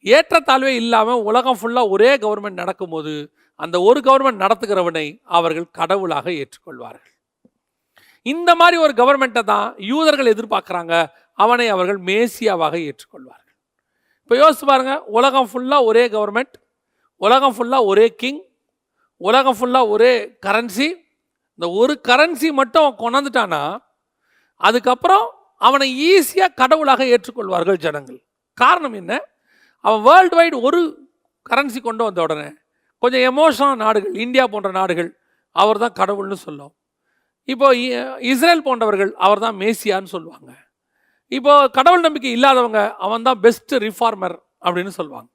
ஏற்றத்தாழ்வே இல்லாமல் உலகம் ஃபுல்லாக ஒரே கவர்மெண்ட் நடக்கும்போது அந்த ஒரு கவர்மெண்ட் நடத்துகிறவனை அவர்கள் கடவுளாக ஏற்றுக்கொள்வார்கள். இந்த மாதிரி ஒரு கவர்மெண்ட்டை தான் யூதர்கள் எதிர்பார்க்குறாங்க. அவனை அவர்கள் மேசியாவாக ஏற்றுக்கொள்வார்கள். இப்போ யோசிச்சு பாருங்க, உலகம் ஃபுல்லாக ஒரே கவர்மெண்ட், உலகம் ஃபுல்லாக ஒரே கிங், உலகம் ஃபுல்லாக ஒரே கரன்சி. இந்த ஒரு கரன்சி மட்டும் கொண்டாந்துட்டானா அதுக்கப்புறம் அவனை ஈஸியாக கடவுளாக ஏற்றுக்கொள்வார்கள் ஜனங்கள். காரணம் என்ன? அவன் வேர்ல்டு வைடு ஒரு கரன்சி கொண்டு வந்த உடனே கொஞ்சம் எமோஷனல் நாடுகள், இந்தியா போன்ற நாடுகள் அவர் தான் கடவுள்னு சொல்லும். இப்போ இஸ்ரேல் போன்றவர்கள் அவர் தான் மேசியான்னு சொல்லுவாங்க. இப்போ கடவுள் நம்பிக்கை இல்லாதவங்க அவன் தான் பெஸ்ட் ரிஃபார்மர் அப்படின்னு சொல்லுவாங்க.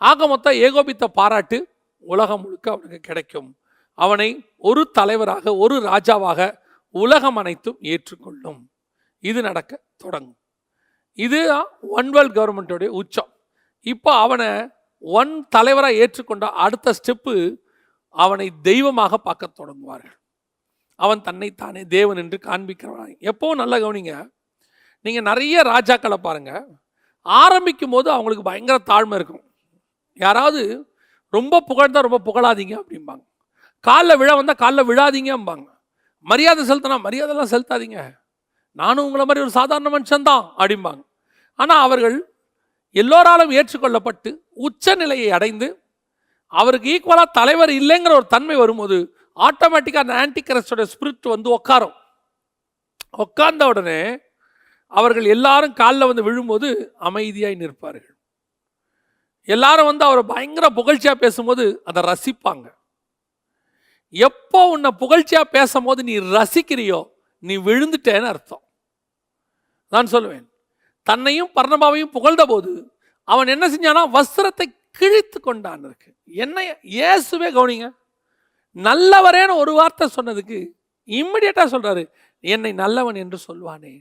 ஆக மொத்தம் ஏகோபித்த பாராட்டு உலகம் முழுக்க அவனுக்கு கிடைக்கும். அவனை ஒரு தலைவராக, ஒரு ராஜாவாக உலகம் அனைத்தும் ஏற்றுக்கொள்ளும். இது நடக்க தொடங்கும். இது ஒன் வேர்ல்ட் கவர்மெண்ட்டோடைய உச்சம். இப்போ அவனை ஒன் தலைவராக ஏற்றுக்கொண்ட அடுத்த ஸ்டெப்பு அவனை தெய்வமாக பார்க்க தொடங்குவார்கள். அவன் தன்னைத்தானே தேவன் என்று காண்பிக்கிறவன். எப்போவும் நல்லா கவனிங்க, நீங்கள் நிறைய ராஜாக்களை பாருங்கள், ஆரம்பிக்கும் போது அவங்களுக்கு பயங்கர தாழ்மை இருக்கும். யாராவது ரொம்ப புகழ்ந்தால் ரொம்ப புகழாதீங்க அப்படிம்பாங்க. காலில் விழ வந்தால் காலில் விழாதீங்கம்பாங்க. மரியாதை செலுத்தினா மரியாதைலாம் செலுத்தாதீங்க, நானும் உங்களை மாதிரி ஒரு சாதாரண மனுஷன்தான் அப்படிம்பாங்க. ஆனால் அவர்கள் எல்லோராலும் ஏற்றுக்கொள்ளப்பட்டு உச்ச நிலையை அடைந்து அவருக்கு ஈக்குவலாக தலைவர் இல்லைங்கிற ஒரு தன்மை வரும்போது ஆட்டோமேட்டிக்காக அந்த ஆன்டி கிரைஸ்டோட ஸ்பிரிட் வந்து உட்காரும். உட்கார்ந்த உடனே அவர்கள் எல்லாரும் காலில் வந்து விழும்போது அமைதியாய் நிற்பார்கள். எல்லாரும் வந்து அவரை பயங்கர புகழ்ச்சியாக பேசும்போது அதை ரசிப்பாங்க. எப்போ உன்னை புகழ்ச்சியாக பேசும்போது நீ ரசிக்கிறியோ நீ விழுந்துட்டேன்னு அர்த்தம். நான் சொல்லுவேன், தன்னையும் பர்ணபாவையும் புகழ்ந்த போது அவன் என்ன செஞ்சானா வஸ்திரத்தை கிழித்து கொண்டான் இருக்கு. என்ன இயேசுவே கவனிங்க, நல்லவரேன்னு ஒரு வார்த்தை சொன்னதுக்கு இம்மிடியேட்டா சொல்றாரு, என்னை நல்லவன் என்று சொல்வானே.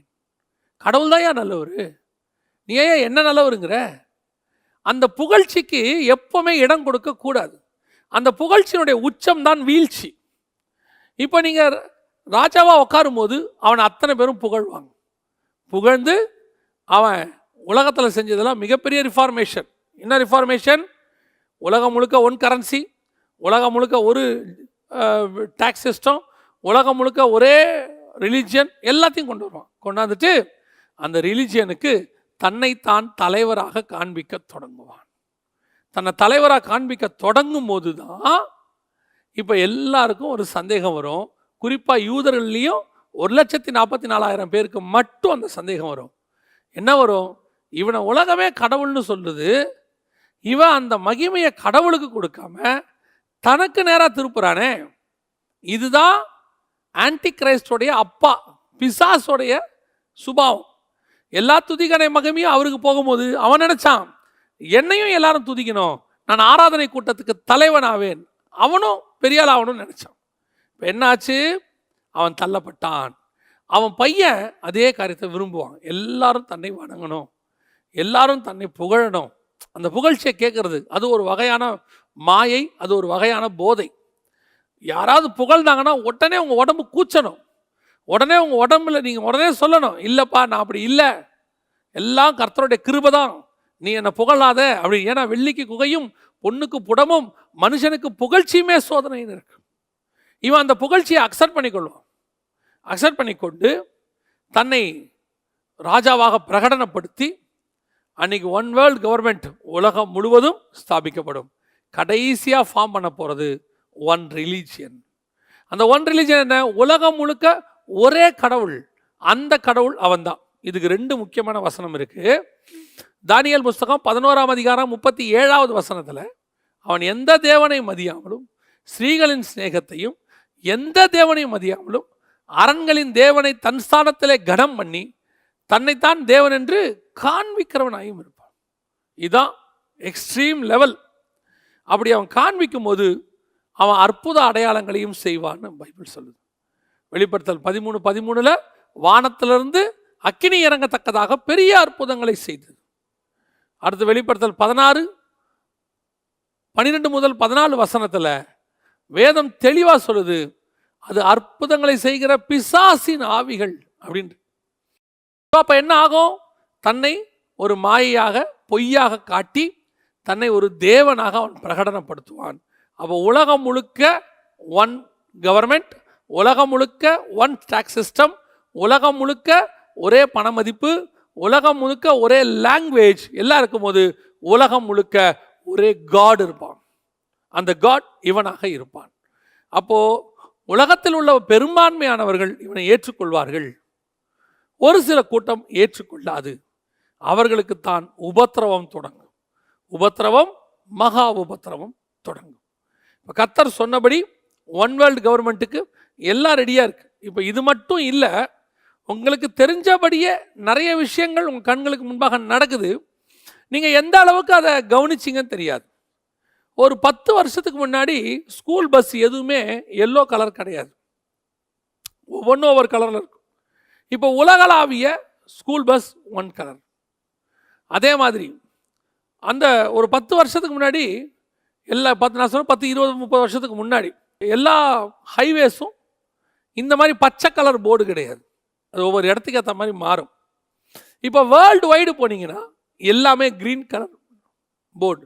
கடவுள் தான் ஏன் நல்லவர், நீ ஏன் என்ன நல்லவருங்கிற? அந்த புகழ்ச்சிக்கு எப்பவுமே இடம் கொடுக்க கூடாது. அந்த புகழ்ச்சியினுடைய உச்சம் தான் வீழ்ச்சி. இப்போ நீங்க ராஜாவா உட்காரும் போது அவன் அத்தனை பேரும் புகழ்வாங்க. புகழ்ந்து அவன் உலகத்தில் செஞ்சதெல்லாம் மிகப்பெரிய ரிஃபார்மேஷன். என்ன ரிஃபார்மேஷன்? உலகம் முழுக்க ஒன் கரன்சி, உலகம் முழுக்க ஒரு டேக்ஸ் சிஸ்டம், உலகம் முழுக்க ஒரே ரிலிஜியன், எல்லாத்தையும் கொண்டு வருவான். கொண்டாந்துட்டு அந்த ரிலிஜியனுக்கு தன்னைத்தான் தலைவராக காண்பிக்க தொடங்குவான். தன்னை தலைவராக காண்பிக்க தொடங்கும் போது தான் இப்போ எல்லாருக்கும் ஒரு சந்தேகம் வரும். குறிப்பாக யூதர்கள்லேயும் 1,44,000 பேருக்கு மட்டும் அந்த சந்தேகம் வரும். என்ன வரும்? இவனை உலகமே கடவுள்னு சொல்லுது, இவன் அந்த மகிமையை கடவுளுக்கு கொடுக்காம தனக்கு நேராக திருப்புறானே. இதுதான் ஆன்டி கிரைஸ்டோடைய அப்பா, பிசாசோடைய சுபாவம். எல்லா துதிகனை மகிமையும் அவருக்கு போகும்போது அவன் நினைச்சான் என்னையும் எல்லாரும் துதிக்கணும், நான் ஆராதனை கூட்டத்துக்கு தலைவனாவேன், அவனும் பெரியாள் ஆகணும்னு நினைச்சான். இப்போ என்னாச்சு? அவன் தள்ளப்பட்டான். அவன் பையன் அதே காரியத்தை விரும்புவான். எல்லாரும் தன்னை வணங்கணும், எல்லாரும் தன்னை புகழணும். அந்த புகழ்ச்சியை கேட்கறது அது ஒரு வகையான மாயை, அது ஒரு வகையான போதை. யாராவது புகழ்ந்தாங்கன்னா உடனே உங்கள் உடம்பு கூச்சணும், உடனே உங்கள் உடம்புல நீங்கள் உடனே சொல்லணும், இல்லைப்பா நான் அப்படி இல்லை, எல்லாம் கர்த்தருடைய கிருபை தான், நீ என்னை புகழாத அப்படி. ஏன்னா வெள்ளிக்கு குகையும் பொண்ணுக்கு புடமும் மனுஷனுக்கு புகழ்ச்சியுமே சோதனைன்னு இருக்கு. இவன் அந்த புகழ்ச்சியை அக்செப்ட் பண்ணிக்கொள்வான். அக்செப்ட் பண்ணிக்கொண்டு தன்னை ராஜாவாக பிரகடனப்படுத்தி அன்னைக்கு ஒன் வேர்ல்டு கவர்மெண்ட் உலகம் முழுவதும் ஸ்தாபிக்கப்படும். கடைசியாக ஃபார்ம் பண்ண போகிறது ஒன் ரிலீஜியன். அந்த ஒன் ரிலீஜியன் என்ன? உலகம் முழுக்க ஒரே கடவுள், அந்த கடவுள் அவன்தான். இதுக்கு 2 முக்கியமான வசனம் இருக்கு. தானியேல் புஸ்தகம் 11ஆம் அதிகாரம் 37வது வசனத்தில் அவன் எந்த தேவனை மதியாமலும் ஸ்ரீகளின் சிநேகத்தையும் எந்த தேவனையும் மதியாமலும் அரண்களின் தேவனை தன் ஸ்தானத்திலே கனம் பண்ணி தன்னைத்தான் தேவன் என்று காண்பிக்கிறவனாயும் இருப்பான். இதுதான் எக்ஸ்ட்ரீம் லெவல். அப்படி அவன் காண்பிக்கும் போது அவன் அற்புத அடையாளங்களையும் செய்வான்னு பைபிள் சொல்லுது. வெளிப்படுத்தல் 13:13 வானத்திலிருந்து அக்கினி இறங்கத்தக்கதாக பெரிய அற்புதங்களை செய்தது. அடுத்து வெளிப்படுத்தல் 16:12 முதல் 14 வசனத்தில் வேதம் தெளிவாக சொல்லுது, அது அற்புதங்களை செய்கிற பிசாசின் ஆவிகள் அப்படின்ட்டு. அப்போ என்ன ஆகும்? தன்னை ஒரு மாயையாக பொய்யாக காட்டி தன்னை ஒரு தேவனாக அவன் பிரகடனப்படுத்துவான். அப்போ உலகம் முழுக்க ஒன் கவர்மெண்ட், உலகம் முழுக்க ஒன் டாக்ஸ் சிஸ்டம், உலகம் முழுக்க ஒரே பண மதிப்பு, உலகம் முழுக்க ஒரே லாங்குவேஜ் எல்லாம் இருக்கும்போது உலகம் முழுக்க ஒரே காட் இருப்பான். அந்த காட் இவனாக இருப்பான். அப்போ உலகத்தில் உள்ள பெரும்பான்மையானவர்கள் இவனை ஏற்றுக்கொள்வார்கள். ஒரு சில கூட்டம் ஏற்றுக்கொள்ளாது. அவர்களுக்கு தான் உபத்திரவம் தொடங்கும். உபத்திரவம், மகா உபத்திரவம் தொடங்கும். இப்போ கர்த்தர் சொன்னபடி ஒன் வேர்ல்டு கவர்மெண்ட்டுக்கு எல்லாம் ரெடியாக இருக்கு. இப்போ இது மட்டும் இல்லை, உங்களுக்கு தெரிஞ்சபடியே நிறைய விஷயங்கள் உங்கள் கண்களுக்கு முன்பாக நடக்குது. நீங்கள் எந்த அளவுக்கு அதை கவனிச்சிங்கன்னு தெரியாது. ஒரு 10 வருஷத்துக்கு முன்னாடி ஸ்கூல் பஸ் எதுவுமே எல்லோ கலர் கிடையாது, ஒவ்வொன்றும் ஒவ்வொரு கலரில் இருக்கும். இப்போ உலகளாவிய ஸ்கூல் பஸ் ஒன் கலர். அதே மாதிரி அந்த ஒரு 10 வருஷத்துக்கு முன்னாடி எல்லா 10 20 30 வருஷத்துக்கு முன்னாடி எல்லா ஹைவேஸும் இந்த மாதிரி பச்சை கலர் போர்டு கிடையாது. அது ஒவ்வொரு இடத்துக்கு ஏற்ற மாதிரி மாறும். இப்போ வேர்ல்டு வைடு போனீங்கன்னா எல்லாமே க்ரீன் கலர் போர்டு.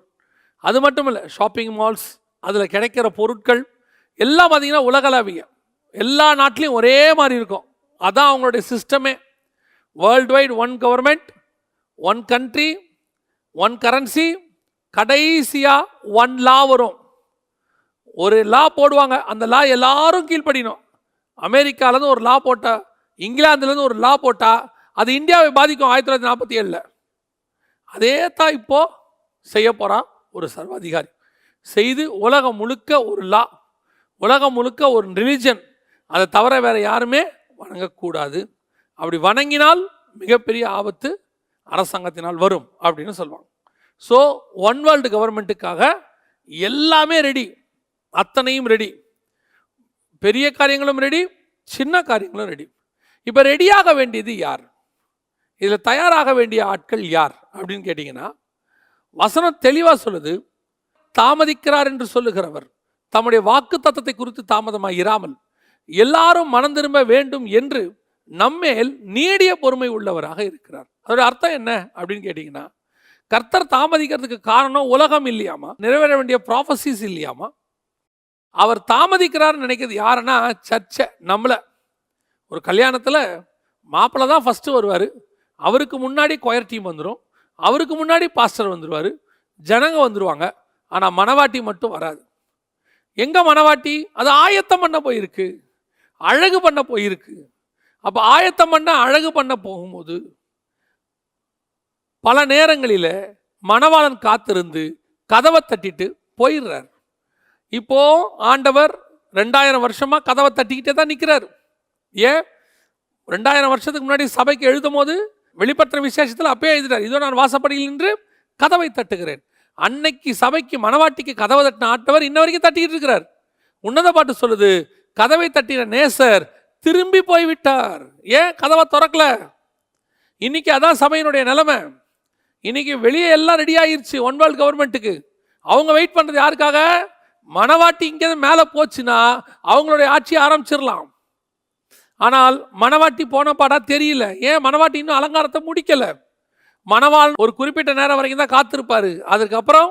அது மட்டும் இல்லை, ஷாப்பிங் மால்ஸ், அதில் கிடைக்கிற பொருட்கள் எல்லாம் பார்த்தீங்கன்னா உலகளாவிய எல்லா நாட்டிலையும் ஒரே மாதிரி இருக்கும். அதான் அவங்களுடைய சிஸ்டமே. World wide one government, one country, one currency, கடைசியாக ஒன் லா வரும். ஒரு லா போடுவாங்க, அந்த லா எல்லாரும் கீழ்ப்படியணும். அமெரிக்காவிலேருந்து ஒரு லா போட்டால், இங்கிலாந்துலேருந்து ஒரு லா போட்டால் அது இந்தியாவை பாதிக்கும். 1947 அதே தான் இப்போது செய்ய போகிறான் ஒரு சர்வாதிகாரி. செய்து உலகம் முழுக்க ஒரு லா, உலகம் முழுக்க ஒரு ரிலிஜன், அதை தவிர வேறு யாருமே வணங்கக்கூடாது. அப்படி வணங்கினால் மிகப்பெரிய ஆபத்து அரசாங்கத்தினால் வரும் அப்படின்னு சொல்லுவாங்க. ஸோ ஒன் வேர்ல்டு கவர்மெண்ட்டுக்காக எல்லாமே ரெடி, அத்தனையும் ரெடி. பெரிய காரியங்களும் ரெடி, சின்ன காரியங்களும் ரெடி. இப்போ ரெடியாக வேண்டியது யார்? இதில் தயாராக வேண்டிய ஆட்கள் யார் அப்படின்னு கேட்டிங்கன்னா, வசனம் தெளிவாக சொல்லுது, தாமதிக்கிறார் என்று சொல்லுகிறவர் தம்முடைய வாக்கு தத்தத்தை குறித்து தாமதமாக இராமல் எல்லாரும் மனம் திரும்ப வேண்டும் என்று நம்மேல் நீடிய பொறுமை உள்ளவராக இருக்கிறார். அதோட அர்த்தம் என்ன அப்படின்னு கேட்டிங்கன்னா, கர்த்தர் தாமதிக்கிறதுக்கு காரணம் உலகம் இல்லையாமா, நிறைவேற வேண்டிய ப்ராஃபசிஸ் இல்லையாமா. அவர் தாமதிக்கிறார்னு நினைக்கிறது யாருன்னா சர்ச்சை. நம்மளை ஒரு கல்யாணத்தில் மாப்பிள்ளை தான் ஃபஸ்ட்டு வருவார், அவருக்கு முன்னாடி கொயர் டீம் வந்துடும், அவருக்கு முன்னாடி பாஸ்டர் வந்துடுவார், ஜனங்க வந்துடுவாங்க. ஆனால் மணவாட்டி மட்டும் வராது. எங்கே மணவாட்டி? அது ஆயத்தம் பண்ண போயிருக்கு, அழகு பண்ண போயிருக்கு. அப்போ ஆயத்தம் பண்ண அழகு பண்ண போகும்போது பல நேரங்களில் மணவாளன் காத்திருந்து கதவை தட்டிட்டு போயிடுறார். இப்போ ஆண்டவர் 2000 வருஷமாக கதவை தட்டிக்கிட்டே தான் நிற்கிறார். ஏன்? 2000 வருஷத்துக்கு முன்னாடி சபைக்கு எழுதும் போது வெளிப்படுத்துகிற விசேஷத்தில் அப்பயே எழுதிட்டார், இதோ நான் வாசப்படியில் நின்று கதவை தட்டுகிறேன். அன்னைக்கு சபைக்கு மணவாட்டிக்கு கதவை தட்டின ஆண்டவர் இன்ன வரைக்கும் தட்டிக்கிட்டு இருக்கிறார். உன்னத பாட்டு சொல்லுது, கதவை தட்டின நேசர் திரும்பி போய்விட்டார். ஏன் கதவை திறக்கல? இன்னைக்கு அதான் சபையினுடைய நிலைமை. இன்னைக்கு வெளியே எல்லாம் ரெடி ஆகிருச்சு ஒன் வேர்ல்டு கவர்மெண்ட்டுக்கு. அவங்க வெயிட் பண்ணுறது யாருக்காக? மணவாட்டி இங்கே மேலே போச்சுன்னா அவங்களுடைய ஆட்சியை ஆரம்பிச்சிடலாம். ஆனால் மணவாட்டி போன பாடா தெரியல. ஏன்? மணவாட்டி இன்னும் அலங்காரத்தை முடிக்கலை. மணவாள் ஒரு குறிப்பிட்ட நேரம் வரைக்கும் தான் காத்திருப்பார், அதுக்கப்புறம்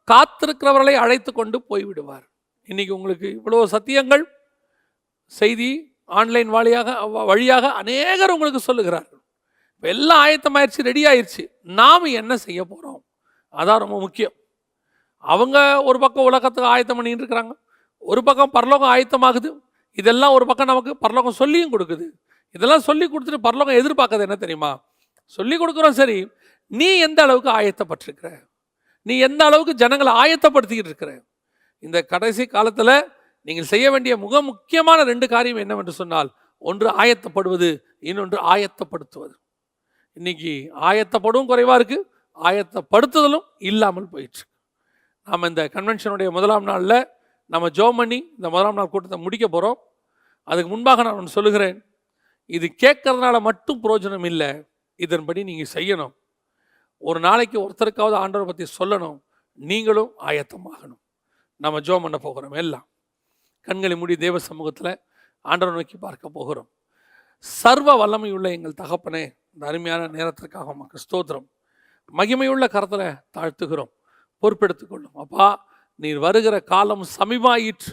காத்திருக்கிறவர்களை அழைத்து கொண்டு போய்விடுவார். இன்னைக்கு உங்களுக்கு இவ்வளோ சத்தியங்கள், செய்தி ஆன்லைன் வழியாக அநேகர் உங்களுக்கு சொல்லுகிறார்கள். இப்போ எல்லாம் ஆயத்தமாயிருச்சு, ரெடி ஆயிடுச்சு. நாம் என்ன செய்ய போகிறோம்? அதான் ரொம்ப முக்கியம். அவங்க ஒரு பக்கம் உலகத்துக்கு ஆயத்தம் பண்ணிட்டு இருக்கிறாங்க, ஒரு பக்கம் பரலோகம் ஆயத்தமாகுது. இதெல்லாம் ஒரு பக்கம் நமக்கு பரலோகம் சொல்லியும் கொடுக்குது. இதெல்லாம் சொல்லி கொடுத்துட்டு பரலோகம் எதிர்பார்க்கறது என்ன தெரியுமா? சொல்லி கொடுக்குறோம் சரி, நீ எந்த அளவுக்கு ஆயத்தப்பட்டிருக்கிற, நீ எந்த அளவுக்கு ஜனங்களை ஆயத்தப்படுத்திக்கிட்டு இருக்கிற? இந்த கடைசி காலத்தில் நீங்கள் செய்ய வேண்டிய முக்கியமான 2 காரியம் என்னவென்று சொன்னால், ஒன்று ஆயத்தப்படுவது, இன்னொன்று ஆயத்தப்படுத்துவது. இன்னைக்கு ஆயத்தப்படவும் குறைவாக இருக்குது, ஆயத்தப்படுத்துதலும் இல்லாமல் போயிடுச்சு. நாம் இந்த கன்வென்ஷனுடைய 1ஆம் நாளில் நம்ம ஜெபம் பண்ணி இந்த 1ஆம் நாள் கூட்டத்தை முடிக்க போகிறோம். அதுக்கு முன்பாக நான் ஒன்று சொல்லுகிறேன், இது கேட்கறதுனால மட்டும் பிரயோஜனம் இல்லை, இதன்படி நீங்கள் செய்யணும். ஒரு நாளைக்கு ஒருத்தருக்காவது ஆண்டவரை பற்றி சொல்லணும், நீங்களும் ஆயத்தமாகணும். நம்ம ஜெபம் பண்ண போகிறோம். எல்லாம் கண்களை மூடி தேவ சமூகத்தில் ஆண்டவரை நோக்கி பார்க்க போகிறோம். சர்வ வல்லமையுள்ள எங்கள் தகப்பனே, இந்த அருமையான நேரத்திற்காக உமக்கு ஸ்தோத்திரம். மகிமையுள்ள கரத்தில் தாழ்த்துகிறோம், பொறுப்பெடுத்துக்கொள்ளும். அப்பா, நீர் வருகிற காலம் சமீபமாயிற்று,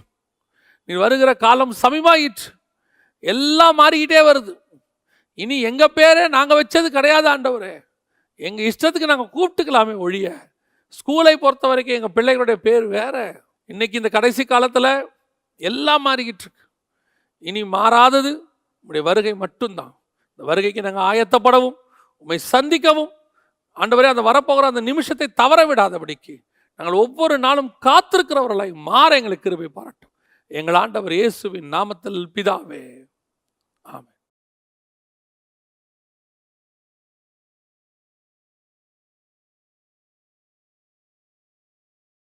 நீர் வருகிற காலம் சமீபமாயிற்று. எல்லாம் மாறிக்கிட்டே வருது. இனி எங்கள் பேரே நாங்கள் வச்சது கிடையாது ஆண்டவரே, எங்கள் இஷ்டத்துக்கு நாங்கள் கூப்பிட்டுக்கலாமே ஒழிய, ஸ்கூலை பொறுத்த வரைக்கும் எங்கள் பிள்ளைகளுடைய பேர் வேற. இன்னைக்கு இந்த கடைசி காலத்தில் எல்லாம் மாறிக்கிட்டு இருக்கு. இனி மாறாதது உங்களுடைய வருகை மட்டும்தான். இந்த வருகைக்கு நாங்கள் ஆயத்தப்படவும், உம்மை சந்திக்கவும் ஆண்டவரே, அந்த வரப்போகிற அந்த நிமிஷத்தை தவற விடாதபடிக்கு நாங்கள் ஒவ்வொரு நாளும் காத்திருக்கிறவர்களாய் மாற எங்களுக்கு கிருபை பாராட்டும். எங்கள் ஆண்டவர் இயேசுவின் நாமத்தில் பிதாவே, ஆமென்.